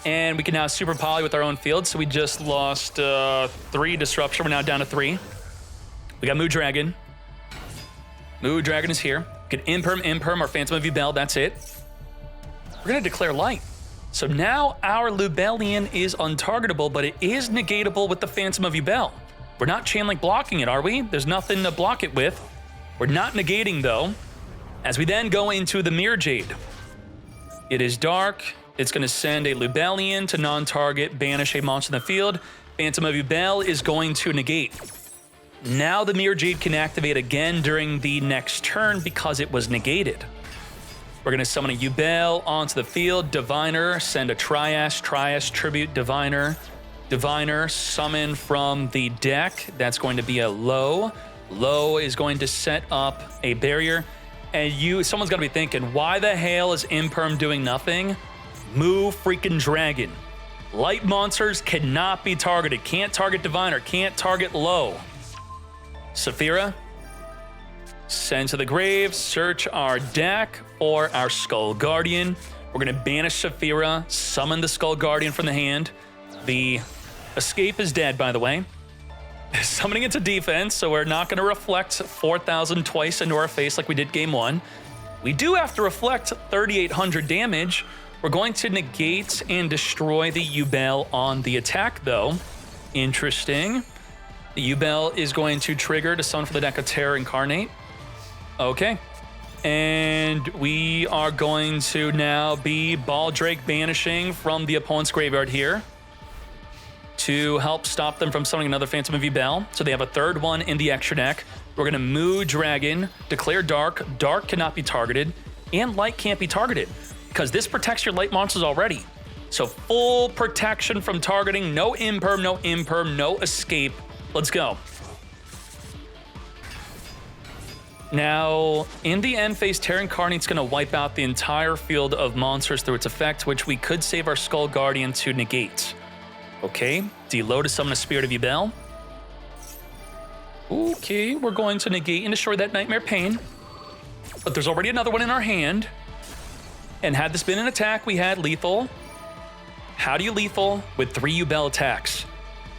and we can now Super Poly with our own field. So we just lost 3 disruption. We're now down to 3. We got Mood Dragon. Mood Dragon is here. We can Imperm, our Phantom of Yubel, that's it. We're gonna declare light. So now our Lubellian is untargetable, but it is negatable with the Phantom of Yubel. We're not chain link blocking it, are we? There's nothing to block it with. We're not negating, though, as we then go into the Mirror Jade. It is dark. It's going to send a Lubellian to non-target, banish a monster in the field. Phantom of Yubel is going to negate. Now the Mirror Jade can activate again during the next turn because it was negated. We're going to summon a Yubel onto the field. Diviner, send a Trias. Trias, tribute Diviner. Diviner, summon from the deck. That's going to be a Low. Low is going to set up a barrier. And someone's got to be thinking, why the hell is Imperm doing nothing? Move freaking Dragon. Light monsters cannot be targeted. Can't target Diviner. Can't target Low. Saphira, send to the grave, search our deck for our Skull Guardian. We're going to banish Saphira, summon the Skull Guardian from the hand. The escape is dead, by the way. Summoning into defense, so we're not going to reflect 4,000 twice into our face like we did game 1. We do have to reflect 3,800 damage. We're going to negate and destroy the Yubel on the attack, though. Interesting. The Yubel is going to trigger to summon for the deck of Terror Incarnate. Okay. And we are going to now be Baldrake banishing from the opponent's graveyard here to help stop them from summoning another Phantom of Yubel. So they have a third one in the extra deck. We're going to Moo Dragon, declare Dark. Dark cannot be targeted, and Light can't be targeted because this protects your light monsters already. So full protection from targeting, no Imperm, no escape. Let's go. Now, in the end phase, Terror Incarnate's going to wipe out the entire field of monsters through its effect, which we could save our Skull Guardian to negate. Okay, deload to summon a Spirit of Yubel. Okay, we're going to negate and destroy that Nightmare Pain. But there's already another one in our hand. And had this been an attack, we had lethal. How do you lethal? With 3 Yubel attacks.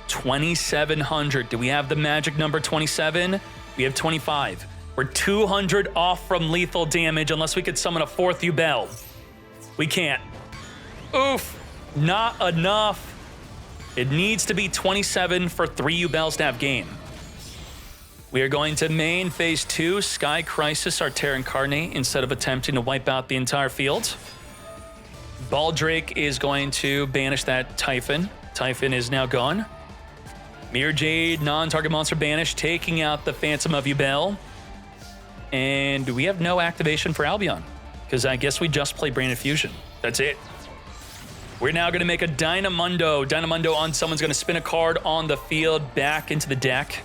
2,700. Do we have the magic number 27? We have 25. We're 200 off from lethal damage unless we could summon a 4th Yubel. We can't. Oof. Not enough. It needs to be 27 for 3 Yubels to have game. We are going to main phase 2, Sky Crisis, our Terror Incarnate, instead of attempting to wipe out the entire field. Baldrake is going to banish that Typhon. Typhon is now gone. Mirror Jade, non-target monster banished, taking out the Phantom of Yubel. And we have no activation for Albion, because I guess we just play Brain Infusion. That's it. We're now going to make a Dynamundo. Dynamundo on someone's going to spin a card on the field back into the deck.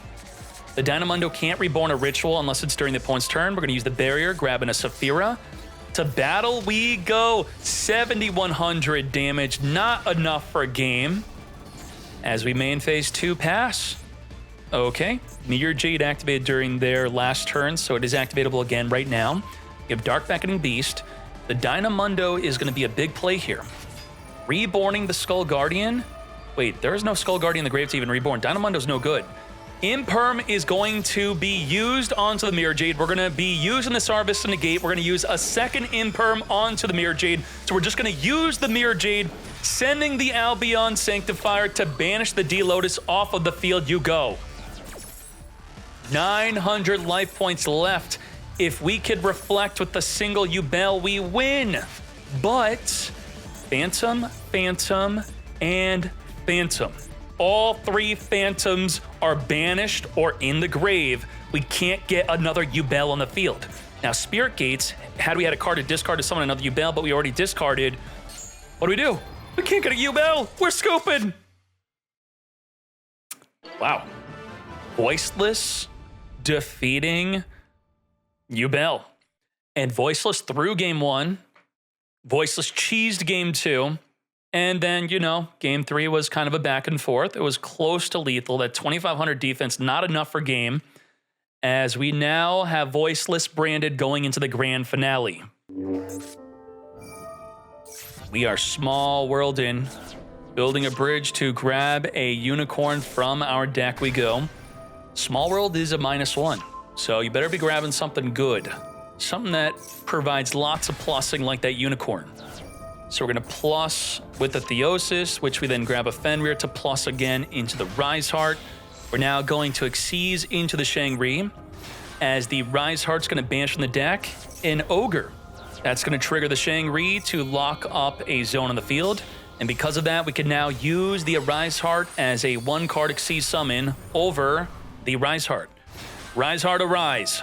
The Dynamundo can't reborn a ritual unless it's during the opponent's turn. We're going to use the barrier, grabbing a Saphira. To battle we go. 7,100 damage, not enough for a game. As we main phase 2 pass. Okay, Mirror Jade activated during their last turn, so it is activatable again right now. We have Dark Beckoning Beast. The Dynamundo is going to be a big play here. Reborning the Skull Guardian. Wait, there is no Skull Guardian in the grave to even reborn. Dynamundo's no good. Imperm is going to be used onto the Mirror Jade. We're going to be using the Sarvis to negate. We're going to use a second Imperm onto the Mirror Jade. So we're just going to use the Mirror Jade, sending the Albion Sanctifier to banish the D-Lotus off of the field. You go. 900 life points left. If we could reflect with the single Yubel, we win. But Phantom, Phantom, and Phantom. All 3 Phantoms are banished or in the grave. We can't get another Yubel on the field. Now, Spirit Gates, had we had a card to discard to summon another Yubel, but we already discarded, what do? We can't get a Yubel. We're scooping. Wow. Voiceless defeating Yubel. And Voiceless through game 1. Voiceless cheesed game 2. And then, game 3 was kind of a back and forth. It was close to lethal. That 2,500 defense, not enough for game. As we now have Voiceless branded going into the grand finale. We are small world in. Building a bridge to grab a unicorn from our deck we go. Small world is a -1. So you better be grabbing something good. Something that provides lots of plussing like that unicorn. So we're going to plus with the Theosis, which we then grab a Fenrir to plus again into the Rise Heart. We're now going to Xyz into the Shangri. as the Rise Heart's going to banish from the deck an Ogre. That's going to trigger the Shang-Ri to lock up a zone on the field. And because of that, we can now use the Rise Heart as a 1-card Exceed summon over the Rise Heart. Rise Heart Arise.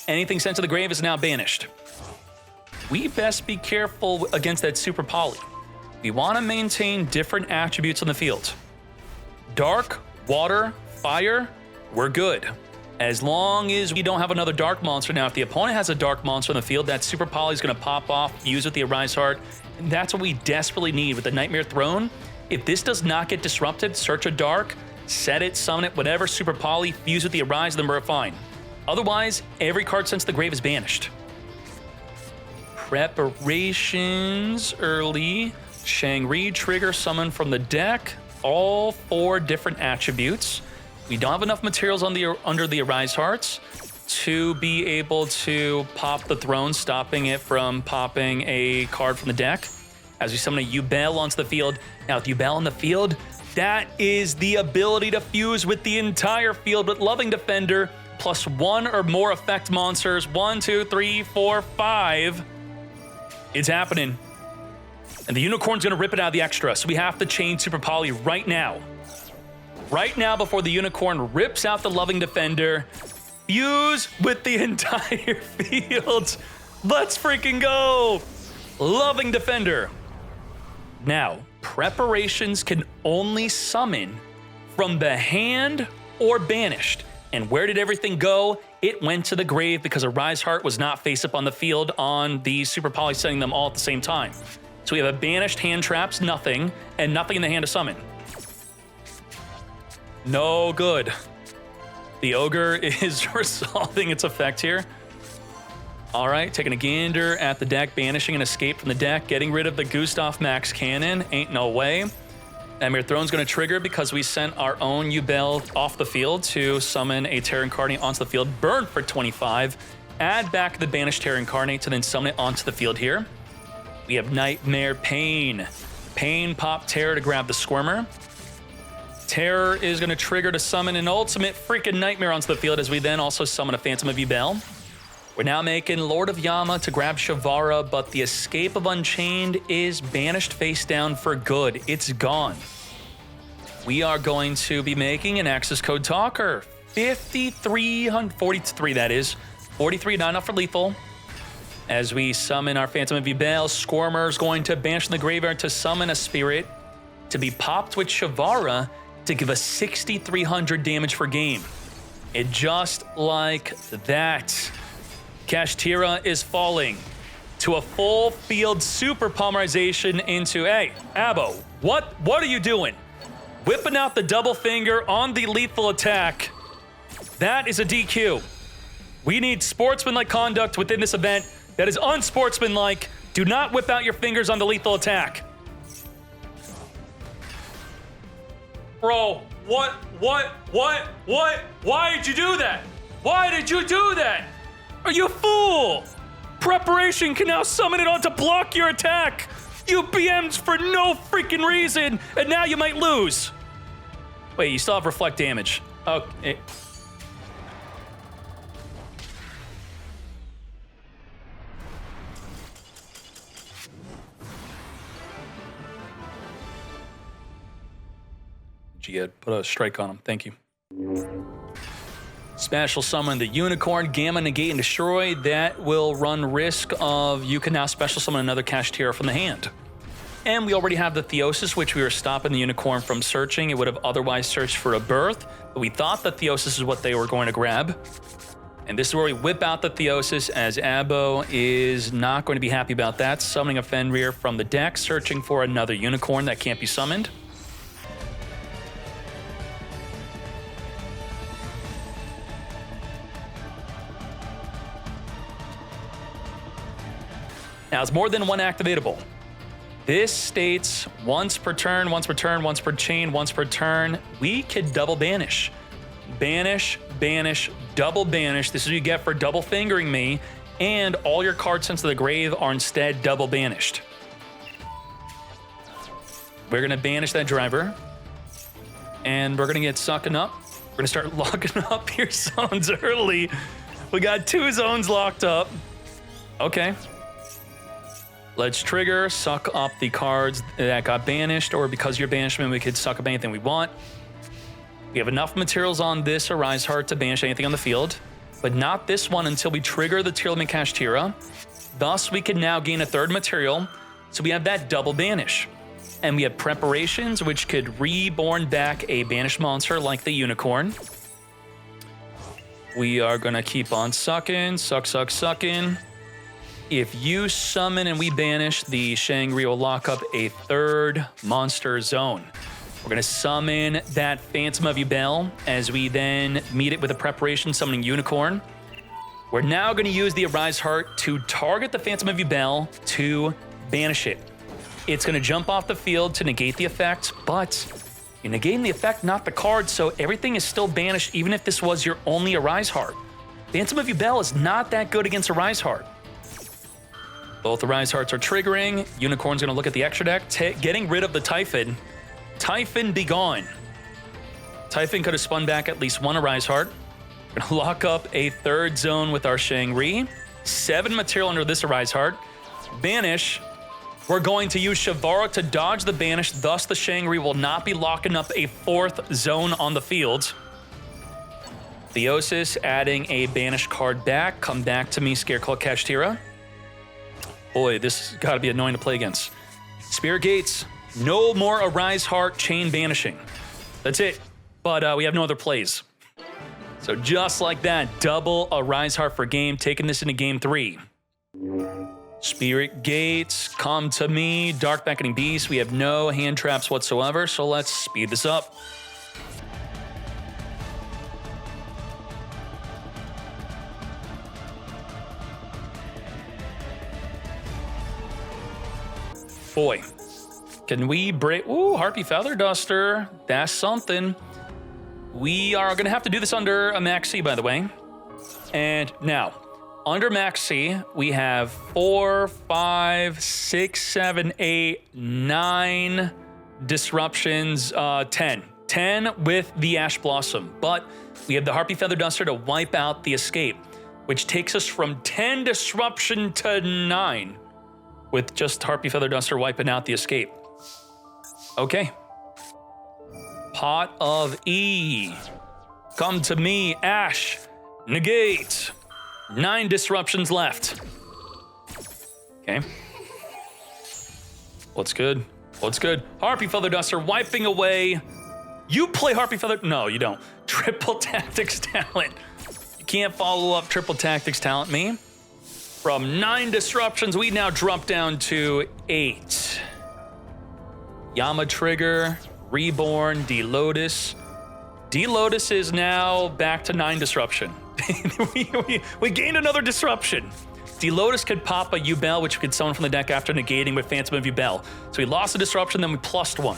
Anything sent to the grave is now banished. We best be careful against that Super Poly. We want to maintain different attributes on the field. Dark, water, fire, we're good. As long as we don't have another dark monster. Now, if the opponent has a dark monster on the field, that Super Poly is going to pop off, use with the Arise Heart, and that's what we desperately need with the Nightmare Throne. If this does not get disrupted, search a dark, set it, summon it, whatever, Super Poly, fuse with the Arise, then we're fine. Otherwise, every card sent to the grave is banished. Preparations early. Shang-Ri, trigger, summon from the deck. All 4 different attributes. We don't have enough materials on under the Arise Hearts to be able to pop the throne, stopping it from popping a card from the deck. As we summon a Yubel onto the field. Now, with Yubel on the field, that is the ability to fuse with the entire field with Loving Defender, plus 1 or more effect monsters. 1, 2, 3, 4, 5. It's happening. And the Unicorn's gonna rip it out of the extra, so we have to chain Super Poly right now. Right now, before the Unicorn rips out the Loving Defender, fuse with the entire field. Let's freaking go! Loving Defender. Now, preparations can only summon from the hand or banished. And where did everything go? It went to the grave because a Rise Heart was not face up on the field on the Super Poly, sending them all at the same time. So we have a banished, hand traps, nothing, and nothing in the hand to summon. No good. The Ogre is resolving its effect here. All right, taking a gander at the deck, banishing an escape from the deck, getting rid of the Gustav Max Cannon. Ain't no way. Nightmare Throne's going to trigger because we sent our own Yubel off the field to summon a Terra Incarnate onto the field. Burn for 25. Add back the banished Terra Incarnate to then summon it onto the field here. We have Nightmare Pain. Pain pop Terror to grab the Squirmer. Terror is going to trigger to summon an ultimate freaking Nightmare onto the field as we then also summon a Phantom of Yubel. We're now making Lord of Yama to grab Shavara, but the Escape of Unchained is banished face down for good. It's gone. We are going to be making an access code talker. 5343, that is. 43, not enough for lethal. As we summon our Phantom of Yubel, Squirmer is going to banish from the graveyard to summon a spirit to be popped with Shavara to give us 6,300 damage per game. It just like that. Kashtira is falling to a full field super polymerization into, hey, Abo, what are you doing? Whipping out the double finger on the lethal attack. That is a DQ. We need sportsmanlike conduct within this event. That is unsportsmanlike. Do not whip out your fingers on the lethal attack. Bro, what? Why did you do that? Why did you do that? Are you a fool? Preparation can now summon it on to block your attack. You BM'd for no freaking reason, and now you might lose. Wait, you still have reflect damage. Okay. You put a strike on him. Thank you. Special summon the Unicorn, Gamma, Negate, and Destroy. That will run risk of you can now special summon another Kashtira from the hand. And we already have the Theosis, which we were stopping the Unicorn from searching. It would have otherwise searched for a birth, but we thought the Theosis is what they were going to grab. And this is where we whip out the Theosis, as Abo is not going to be happy about that. Summoning a Fenrir from the deck, searching for another Unicorn that can't be summoned. Now, it's more than one activatable. This states once per turn, once per turn, once per chain, once per turn. We could double banish. Banish, banish, double banish. This is what you get for double fingering me, and all your cards sent to the grave are instead double banished. We're gonna banish that driver, and we're gonna get sucking up. We're gonna start locking up your zones early. We got 2 zones locked up. Okay. Let's trigger, suck up the cards that got banished, or because of your banishment, we could suck up anything we want. We have enough materials on this Arise Heart to banish anything on the field, but not this one until we trigger the Tearlament Kashtira. Thus, we can now gain a 3rd material, so we have that double banish. And we have preparations, which could reborn back a banished monster like the Unicorn. We are gonna keep on sucking, sucking. If you summon and we banish, the Shangri will lock up a 3rd monster zone. We're gonna summon that Phantom of Yubel as we then meet it with a preparation summoning Unicorn. We're now gonna use the Arise Heart to target the Phantom of Yubel to banish it. It's gonna jump off the field to negate the effect, but you're negating the effect, not the card, so everything is still banished even if this was your only Arise Heart. Phantom of Yubel is not that good against Arise Heart. Both Arise Hearts are triggering. Unicorn's gonna look at the extra deck, getting rid of the Typhon. Typhon be gone. Typhon could have spun back at least 1 Arise Heart. We're gonna lock up a 3rd zone with our Shangri. 7 material under this Arise Heart. Banish. We're going to use Shavara to dodge the banish, thus the Shangri will not be locking up a 4th zone on the field. Theosis adding a banished card back. Come back to me, Scareclaw Kashtira. Boy, this has got to be annoying to play against. Spirit Gates, no more Arise Heart chain banishing. That's it. But we have no other plays. So just like that, double Arise Heart for game, taking this into game 3. Spirit Gates, come to me. Dark Beckoning Beast, we have no hand traps whatsoever, so let's speed this up. Boy, can we break? Ooh, Harpy Feather Duster. That's something. We are going to have to do this under a Maxi, by the way. And now, under Maxi, we have 4, 5, 6, 7, 8, 9 disruptions, 10. 10 with the Ash Blossom. But we have the Harpy Feather Duster to wipe out the escape, which takes us from 10 disruption to 9. With just Harpy Feather Duster wiping out the escape. Okay. Pot of E. Come to me, Ash. Negate. 9 disruptions left. Okay. What's good? What's good? Harpy Feather Duster wiping away. You play Harpy Feather... No, you don't. Triple Tactics Talent. You can't follow up Triple Tactics Talent me. From 9 disruptions, we now drop down to 8. Yama Trigger, Reborn, D-Lotus. D-Lotus is now back to 9 disruption. we gained another disruption. D-Lotus could pop a Yubel, which we could summon from the deck after negating with Phantom of Yubel. So we lost a disruption, then we plussed 1.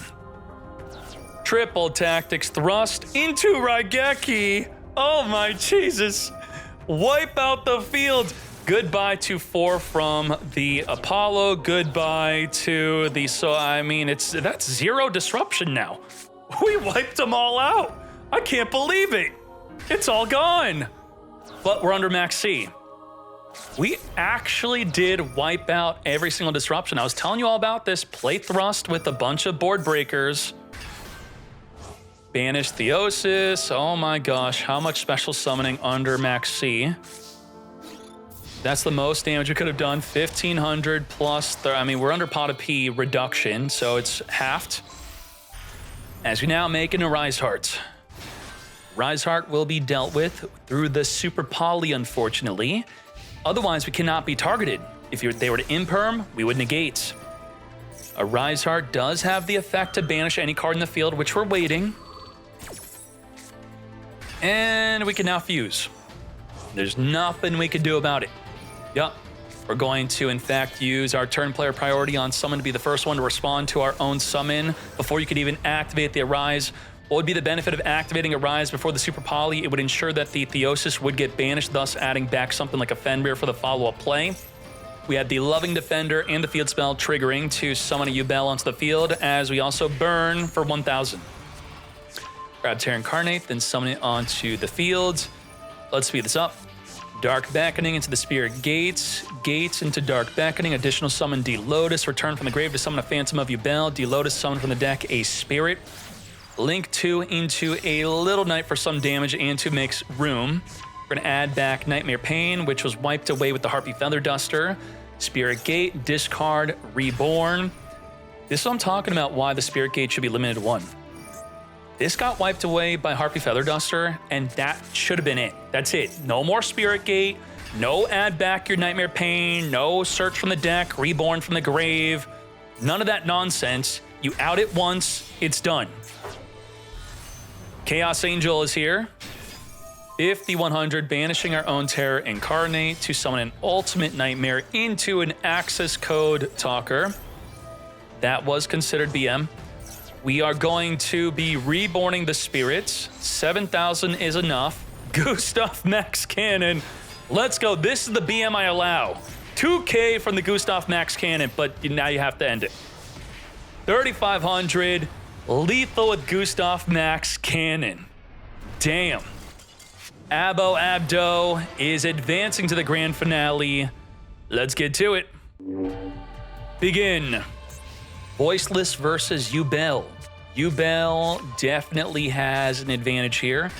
Triple Tactics Thrust into Raigeki. Oh my Jesus. Wipe out the field. Goodbye to 4 from the Apollo. Goodbye to the... So, I mean, that's 0 disruption now. We wiped them all out. I can't believe it. It's all gone. But we're under Max C. We actually did wipe out every single disruption. I was telling you all about this. Play Thrust with a bunch of board breakers. Banish Theosis. Oh my gosh. How much special summoning under Max C? That's the most damage we could have done. 1,500 plus, I mean, we're under Pot of P reduction, so it's halved. As we now make an Arise Heart. Rise Heart will be dealt with through the Super Poly, unfortunately. Otherwise, we cannot be targeted. If they were to imperm, we would negate. A Rise Heart does have the effect to banish any card in the field, which we're waiting. And we can now fuse. There's nothing we can do about it. Yep. We're going to, in fact, use our turn player priority on summon to be the first one to respond to our own summon before you could even activate the Arise. What would be the benefit of activating Arise before the Super Poly? It would ensure that the Theosis would get banished, thus adding back something like a Fenrir for the follow-up play. We had the Loving Defender and the field spell triggering to summon a Yubel onto the field, as we also burn for 1,000. Grab Terra Incarnate, then summon it onto the field. Let's speed this up. Dark Beckoning into the Spirit Gates. Gates into Dark Beckoning. Additional summon D-Lotus. Return from the grave to summon a Phantom of Yubel. D-Lotus summon from the deck a Spirit. Link 2 into a Little Knight for some damage and to makes room. We're going to add back Nightmare Pain, which was wiped away with the Harpy Feather Duster. Spirit Gate, discard, reborn. This is what I'm talking about, why the Spirit Gate should be limited to 1. This got wiped away by Harpy Feather Duster, and that should have been it. That's it. No more Spirit Gate, no add back your Nightmare Pain, no search from the deck, reborn from the grave. None of that nonsense. You out it once, it's done. Chaos Angel is here. 50-100, banishing our own Terror Incarnate to summon an Ultimate Nightmare into an access code talker. That was considered BM. We are going to be reborning the spirits. 7,000 is enough. Gustav Max Cannon. Let's go. This is the BM I allow. 2K from the Gustav Max Cannon, but now you have to end it. 3,500. Lethal with Gustav Max Cannon. Damn. Abo Abdo is advancing to the grand finale. Let's get to it. Begin. Voiceless versus Yubel. Yubel definitely has an advantage here.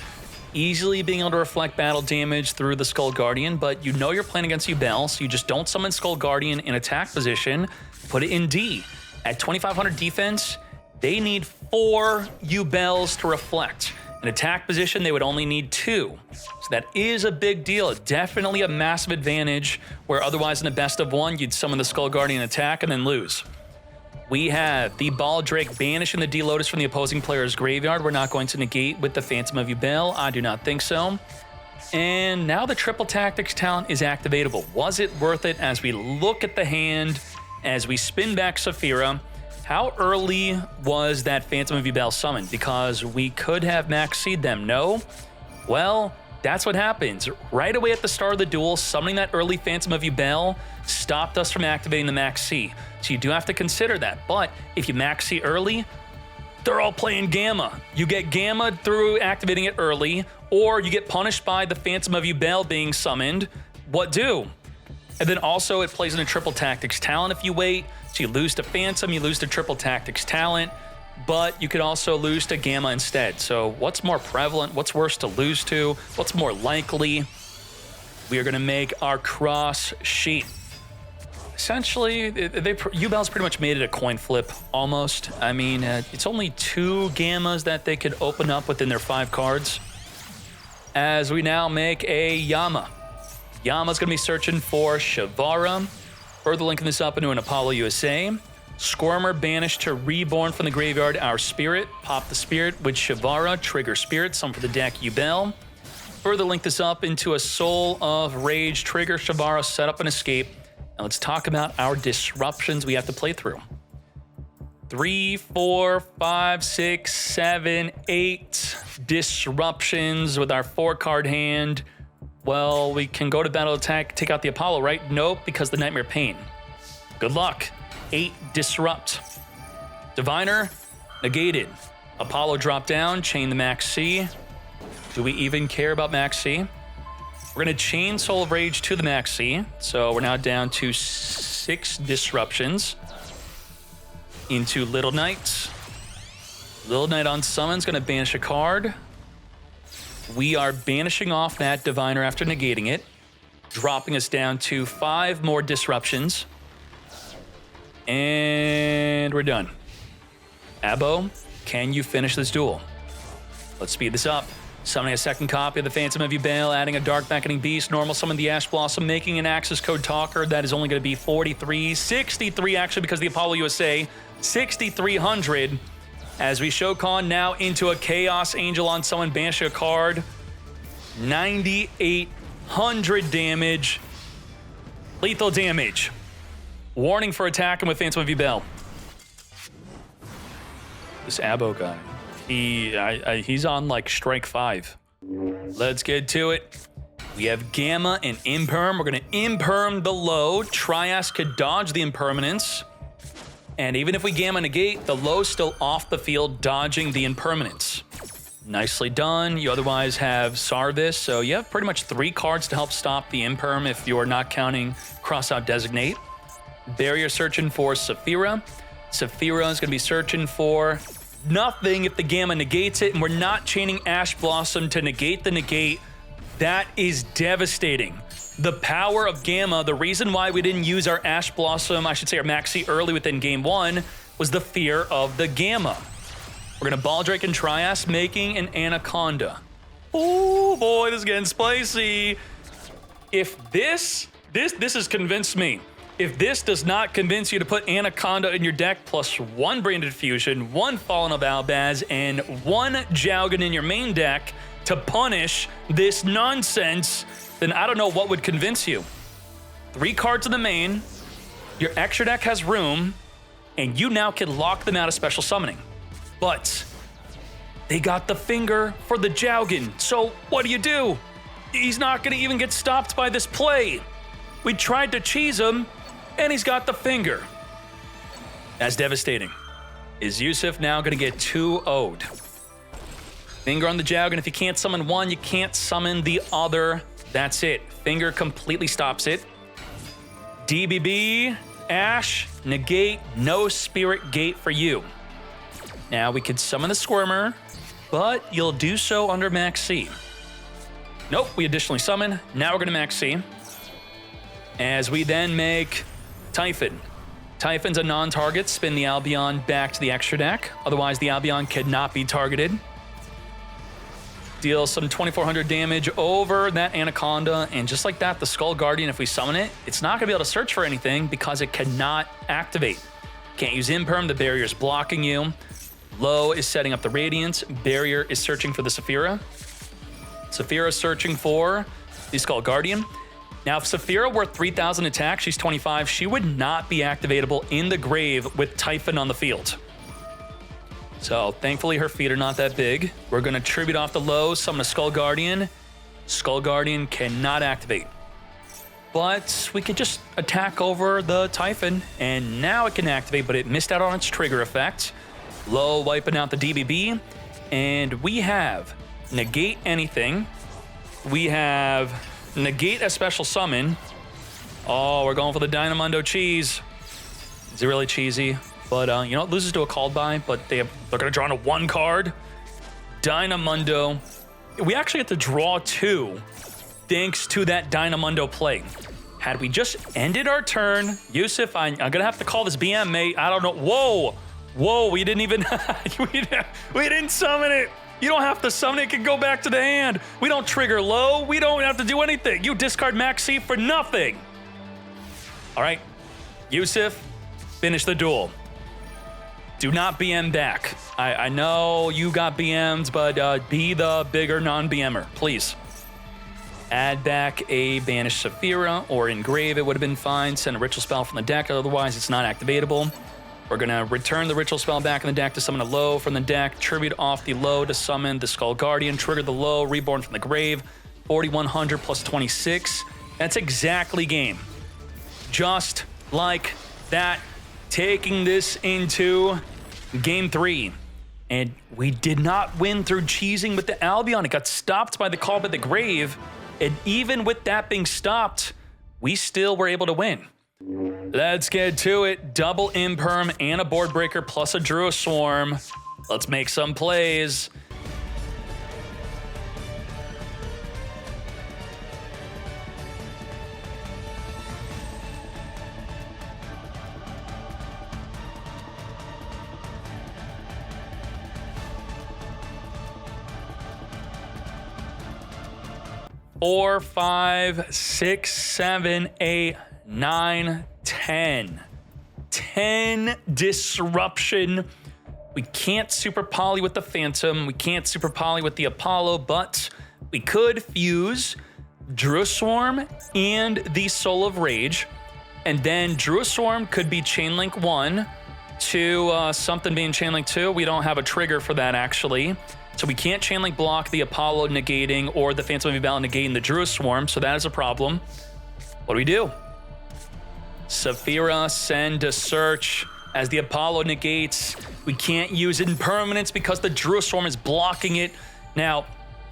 Easily being able to reflect battle damage through the Skull Guardian, but you know you're playing against Yubel, so you just don't summon Skull Guardian in attack position. Put it in D. At 2,500 defense, they need 4 Yubels to reflect. In attack position, they would only need 2. So that is a big deal. Definitely a massive advantage, where otherwise in the best of 1, you'd summon the Skull Guardian attack and then lose. We have the Baldrake banishing the D-Lotus from the opposing player's graveyard. We're not going to negate with the Phantom of Yubel. I do not think so. And now the Triple Tactics talent is activatable. Was it worth it as we look at the hand, as we spin back Saphira? How early was that Phantom of Yubel summoned? Because we could have Maxi'd them, no? Well, that's what happens. Right away at the start of the duel, summoning that early Phantom of Yubel stopped us from activating the Maxi. So you do have to consider that. But if you Maxi early, they're all playing Gamma. You get Gamma through activating it early, or you get punished by the Phantom of Yubel being summoned. What do? And then also it plays in a Triple Tactics talent if you wait. So you lose to Phantom, you lose to Triple Tactics talent, but you could also lose to Gamma instead. So what's more prevalent? What's worse to lose to? What's more likely? We are going to make our cross sheet. Essentially, Yubel's pretty much made it a coin flip, almost. I mean, it's only 2 Gammas that they could open up within their 5 cards. As we now make a Yama. Yama's going to be searching for Shavara. Further linking this up into an Apollo USA. Squirmer banished to reborn from the graveyard our spirit. Pop the spirit with Shavara, trigger spirit, some for the deck Yubel. Further link this up into a Soul of Rage, trigger Shavara, set up an escape. Now let's talk about our disruptions we have to play through. 3, 4, 5, 6, 7, 8 disruptions with our 4-card hand. Well, we can go to battle attack, take out the Apollo, right? Nope, because the Nightmare Pain. Good luck. 8 disrupt. Diviner, negated. Apollo drop down, chain the Max C. Do we even care about Max C? We're going to chain Soul of Rage to the Max C. So we're now down to 6 disruptions. Into Little Knight. Little Knight on summon's going to banish a card. We are banishing off that Diviner after negating it, dropping us down to 5 more disruptions. And we're done. Abo, can you finish this duel? Let's speed this up. Summoning a second copy of the Phantom of Yubel, adding a Dark Beckoning Beast, normal summon the Ash Blossom, making an access code talker. That is only going to be 43, 63 actually, because the Apollo USA, 6,300. As we show Khan now into a Chaos Angel on someone, banish a card. 9,800 damage. Lethal damage. Warning for attacking with Phantom of Yubel. This Abo guy. He's on like strike 5. Let's get to it. We have Gamma and Imperm. We're going to Imperm the low. Trias could dodge the Impermanence. And even if we Gamma negate, the low's still off the field, dodging the Impermanence. Nicely done. You otherwise have Sarvis, so you have pretty much 3 cards to help stop the Imperm if you're not counting Crossout Designate. Barrier searching for Saphira. Saphira is going to be searching for nothing if the Gamma negates it, and we're not chaining Ash Blossom to negate the negate. That is devastating. The power of Gamma, the reason why we didn't use our Ash Blossom, I should say our Maxi early within game 1, was the fear of the Gamma. We're going to Baldrake and Trias, making an Anaconda. Oh boy, this is getting spicy. If this has convinced me. If this does not convince you to put Anaconda in your deck, plus 1 Branded Fusion, 1 Fallen of Albaz, and 1 Jowgen in your main deck to punish this nonsense, then I don't know what would convince you. 3 cards in the main, your extra deck has room, and you now can lock them out of special summoning. But they got the finger for the Jowgen, so what do? He's not going to even get stopped by this play. We tried to cheese him, and he's got the finger. That's devastating. Is Yusuf now going to get 2-0'd? Finger on the Jowgen. If you can't summon one, you can't summon the other. That's it. Finger completely stops it. DBB, Ash, negate, no Spirit Gate for you. Now we could summon the Squirmer, but you'll do so under Max C. Nope, we additionally summon. Now we're going to Max C. As we then make Typhon. Typhon's a non-target. Spin the Albion back to the extra deck. Otherwise, the Albion cannot be targeted. Deal some 2400 damage over that Anaconda. And just like that, the Skull Guardian, if we summon it, it's not going to be able to search for anything because it cannot activate. Can't use Imperm. The barrier's blocking you. Low is setting up the Radiance. Barrier is searching for the Saphira. Saphira is searching for the Skull Guardian. Now, if Saphira were 3,000 attack, she's 25, she would not be activatable in the grave with Typhon on the field. So, thankfully, her feet are not that big. We're going to tribute off the low, summon a Skull Guardian. Skull Guardian cannot activate. But we could just attack over the Typhon, and now it can activate, but it missed out on its trigger effect. Low wiping out the DBB, and we have negate anything. We have negate a special summon. Oh, we're going for the Dynamundo cheese. Is it really cheesy? But, you know, it loses to a called by, but they're going to draw on a 1 card. Dynamundo. We actually have to draw 2 thanks to that Dynamundo play. Had we just ended our turn, Yusuf, I'm going to have to call this BM, mate. I don't know. Whoa, we didn't even... we didn't summon it. You don't have to summon it. It can go back to the hand. We don't trigger low. We don't have to do anything. You discard Maxi for nothing. All right, Yusuf, finish the duel. Do not BM back. I know you got BM'd, but be the bigger non-BMer, please. Add back a banished Saphira or engrave, it would have been fine. Send a ritual spell from the deck, otherwise it's not activatable. We're gonna return the ritual spell back in the deck to summon a low from the deck, tribute off the low to summon the Skull Guardian, trigger the low, reborn from the grave, 4,100 plus 26. That's exactly game. Just like that, taking this into game 3. And we did not win through cheesing with the Albion. It got stopped by the call by the grave. And even with that being stopped, we still were able to win. Let's get to it. Double Imperm and a board breaker plus a Druid Swarm. Let's make some plays. Four, 5, 6, 7, 8, 9, 10. 10 disruption. We can't super poly with the Phantom. We can't super poly with the Apollo, but we could fuse Druid Swarm and the Soul of Rage. And then Druid Swarm could be Chainlink 1 to something being Chainlink 2. We don't have a trigger for that, actually. So we can't Chainlink block the Apollo negating or the Phantom of Yubel negating the Druid Swarm, so that is a problem. What do? Saphira, send to search. As the Apollo negates, we can't use Impermanence because the Druid Swarm is blocking it. Now,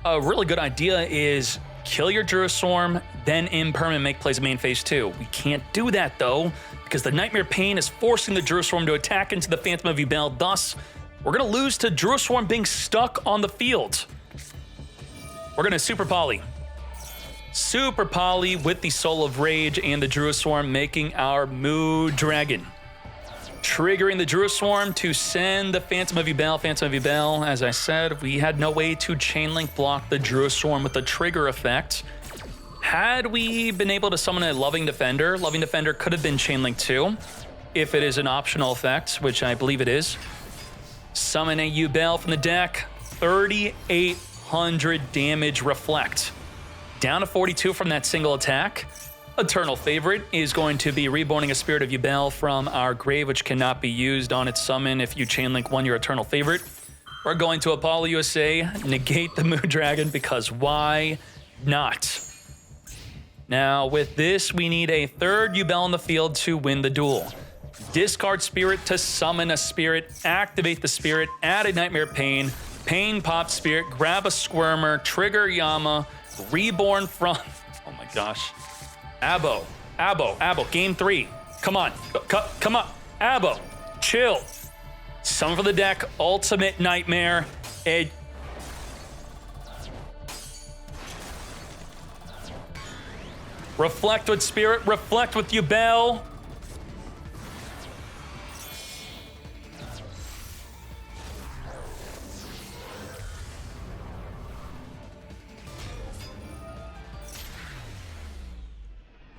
a really good idea is kill your Druiswarm, then impermanent make plays main phase 2. We can't do that though, because the Nightmare Pain is forcing the Druiswarm to attack into the Phantom of Yubel. Thus, we're gonna lose to Druiswarm being stuck on the field. We're gonna Super Poly. Super Poly with the Soul of Rage and the Druiswarm, making our Moo Dragon. Triggering the Druiswarm to send the Phantom of Yubel. Phantom of Yubel, as I said, we had no way to chain link block the Druiswarm with the trigger effect. Had we been able to summon a Loving Defender could have been chain link too, if it is an optional effect, which I believe it is. Summon a Yubel from the deck, 3,800 damage reflect. Down to 42 from that single attack. Eternal Favorite is going to be reborning a Spirit of Yubel from our grave, which cannot be used on its summon if you chainlink one your Eternal Favorite. We're going to Apollo USA, negate the Moo Dragon, because why not? Now, with this, we need a third Yubel on the field to win the duel. Discard Spirit to summon a Spirit, activate the Spirit, add a Nightmare Pain, Pain Pop Spirit, grab a Squirmer, trigger Yama, reborn from... Oh my gosh. Abo, game 3. Come on, come on. Abo, chill. Summon for the deck, Ultimate Nightmare. Reflect with Spirit, reflect with Yubel.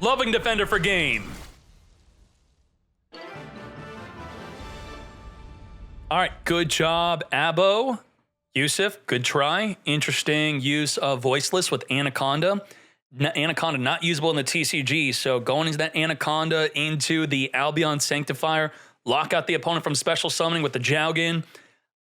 Loving Defender for game. All right, good job, Abo. Yusuf, good try. Interesting use of Voiceless with Anaconda. Anaconda not usable in the TCG, so going into that Anaconda into the Albion Sanctifier, lock out the opponent from special summoning with the Jowgin.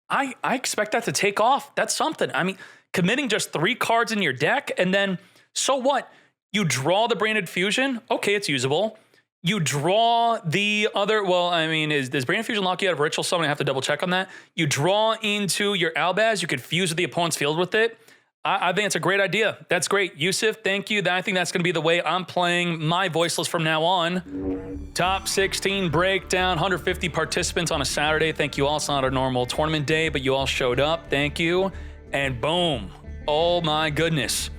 I expect that to take off. That's something. I mean, committing just 3 cards in your deck, and then, so what? You draw the Branded Fusion. Okay, it's usable. You draw the other, well, I mean, does Branded Fusion lock you out of Ritual Summon? I have to double check on that. You draw into your Albaz. You could fuse with the opponent's field with it. I think it's a great idea. That's great. Yusuf, thank you. I think that's going to be the way I'm playing my Voiceless from now on. Top 16 breakdown, 150 participants on a Saturday. Thank you all. It's not a normal tournament day, but you all showed up. Thank you. And boom. Oh my goodness.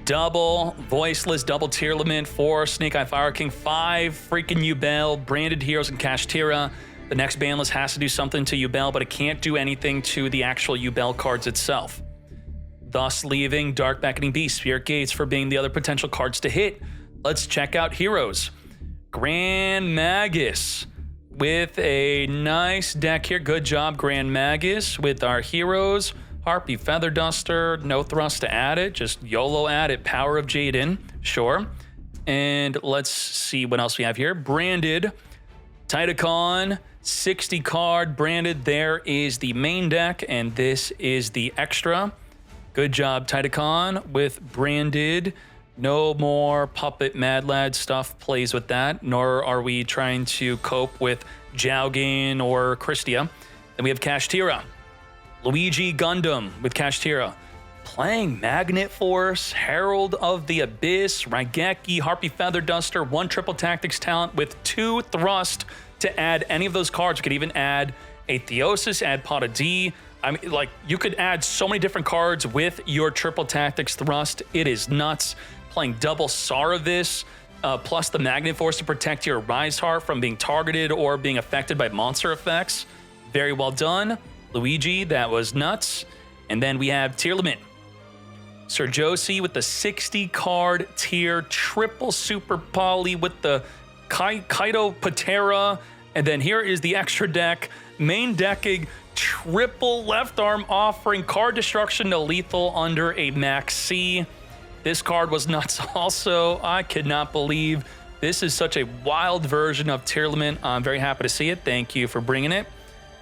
Double Voiceless, double tier limit for Snake Eye Fire King, 5 freaking Yubel, Branded Heroes, and Kashtira. The next ban list has to do something to Yubel, but it can't do anything to the actual Yubel cards itself. Thus leaving Dark Beckoning Beast, Spirit Gates for being the other potential cards to hit. Let's check out Heroes. Grand Magus with a nice deck here. Good job, Grand Magus, with our Heroes. Harpy Feather Duster, no thrust to add it, just YOLO add it. Power of Jaden, sure. And let's see what else we have here. Branded, Titacon, 60 card branded. There is the main deck, and this is the extra. Good job, Titacon, with branded. No more Puppet Mad Lad stuff plays with that, nor are we trying to cope with Jowgin or Christia. Then we have Kashtira. Luigi Gundam with Kashtira. Playing Magnet Force, Herald of the Abyss, Raigeki, Harpy Feather Duster, 1 triple tactics talent with 2 thrust to add any of those cards. You could even add a Theosis, add Pot of D. I mean, like, you could add so many different cards with your triple tactics thrust. It is nuts. Playing double Saravis, plus the Magnet Force to protect your Rise Heart from being targeted or being affected by monster effects. Very well done. Luigi, that was nuts. And then we have tier limit. Sir Josie with the 60 card tier, triple super poly with the Kaito Patera. And then here is the extra deck, main decking, triple left arm offering, card destruction to lethal under a max C. This card was nuts also. I could not believe this is such a wild version of tier limit. I'm very happy to see it. Thank you for bringing it.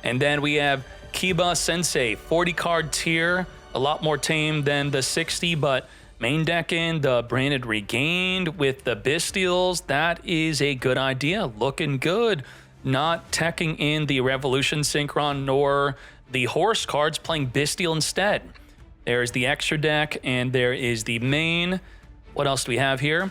And then we have Kiba Sensei, 40 card tier, a lot more tame than the 60, but main decking, the Branded Regained with the Bestials, that is a good idea. Looking good. Not teching in the Revolution Synchron nor the Horse cards, playing Bestial instead. There's the extra deck, and there is the main. What else do we have here?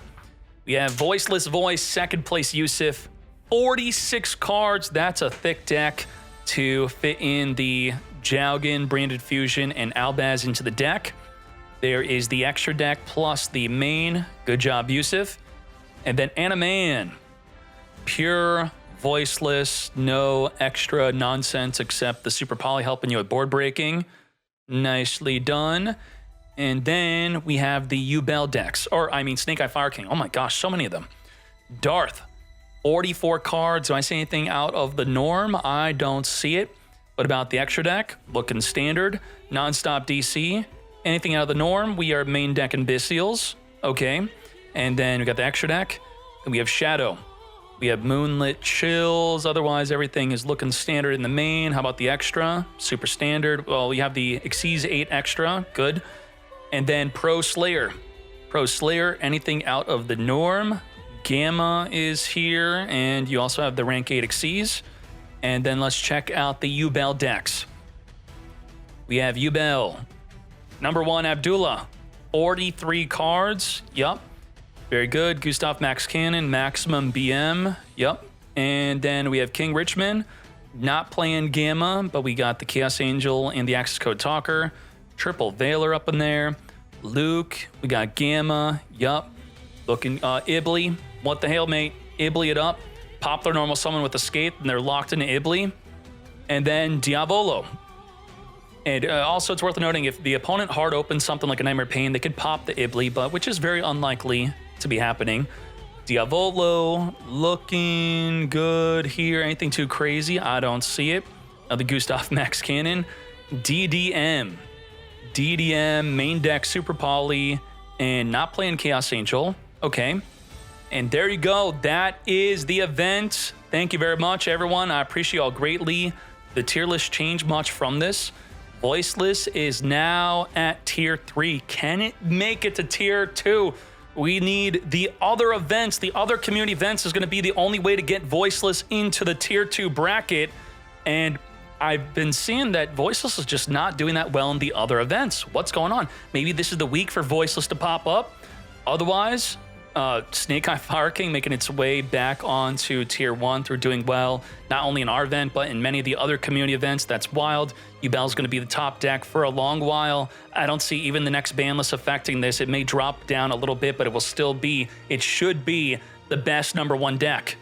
We have Voiceless Voice, second place Yusuf. 46 cards. That's a thick deck to fit in the Jaugen, Branded Fusion, and Albaz into the deck. There is the extra deck plus the main. Good job, Yusuf. And then Animan. Pure, voiceless, no extra nonsense except the Super Poly helping you with board breaking. Nicely done. And then we have the Yubel decks. Snake Eye Fire King. Oh my gosh, so many of them. Darth. 44 cards. Do I see anything out of the norm? I don't see it. What about the extra deck? Looking standard. Nonstop DC. Anything out of the norm? We are main deck and Bystials. Okay. And then we got the extra deck. And we have Shadow. We have Moonlit Chills. Otherwise, everything is looking standard in the main. How about the extra? Super standard. Well, we have the Xyz 8 extra. Good. And then Pro Slayer. Pro Slayer, anything out of the norm? Gamma is here. And you also have the rank 8 Xyz. And then let's check out the Yubel decks. We have Yubel. Number 1, Abdullah. 43 cards. Yup. Very good. Gustav Max Cannon, Maximum BM. Yup. And then we have King Richmond. Not playing Gamma, but we got the Chaos Angel and the Access Code Talker. Triple Veiler up in there. Luke. We got Gamma. Yup. Looking, Ibli. What the hell, mate? Ibli it up. Pop their normal summon with Escape, and they're locked into Ibli. And then Diavolo. And also, it's worth noting, if the opponent hard opens something like a Nightmare Pain, they could pop the Ibli, but which is very unlikely to be happening. Diavolo looking good here. Anything too crazy? I don't see it. The Gustav Max Cannon. DDM. DDM, main deck, Super Poly, and not playing Chaos Angel. Okay. And there you go. That is the event. Thank you very much, everyone. I appreciate you all greatly. The tier list changed much from this. Voiceless is now at tier 3. Can it make it to tier 2? We need the other events. The other community events is going to be the only way to get Voiceless into the tier 2 bracket. And I've been seeing that Voiceless is just not doing that well in the other events. What's going on? Maybe this is the week for Voiceless to pop up. Otherwise, Snake Eye Fire King making its way back onto tier 1 through doing well, not only in our event, but in many of the other community events. That's wild. Yubel's going to be the top deck for a long while. I don't see even the next ban list affecting this. It may drop down a little bit, but it will still be, it should be the best number 1 deck.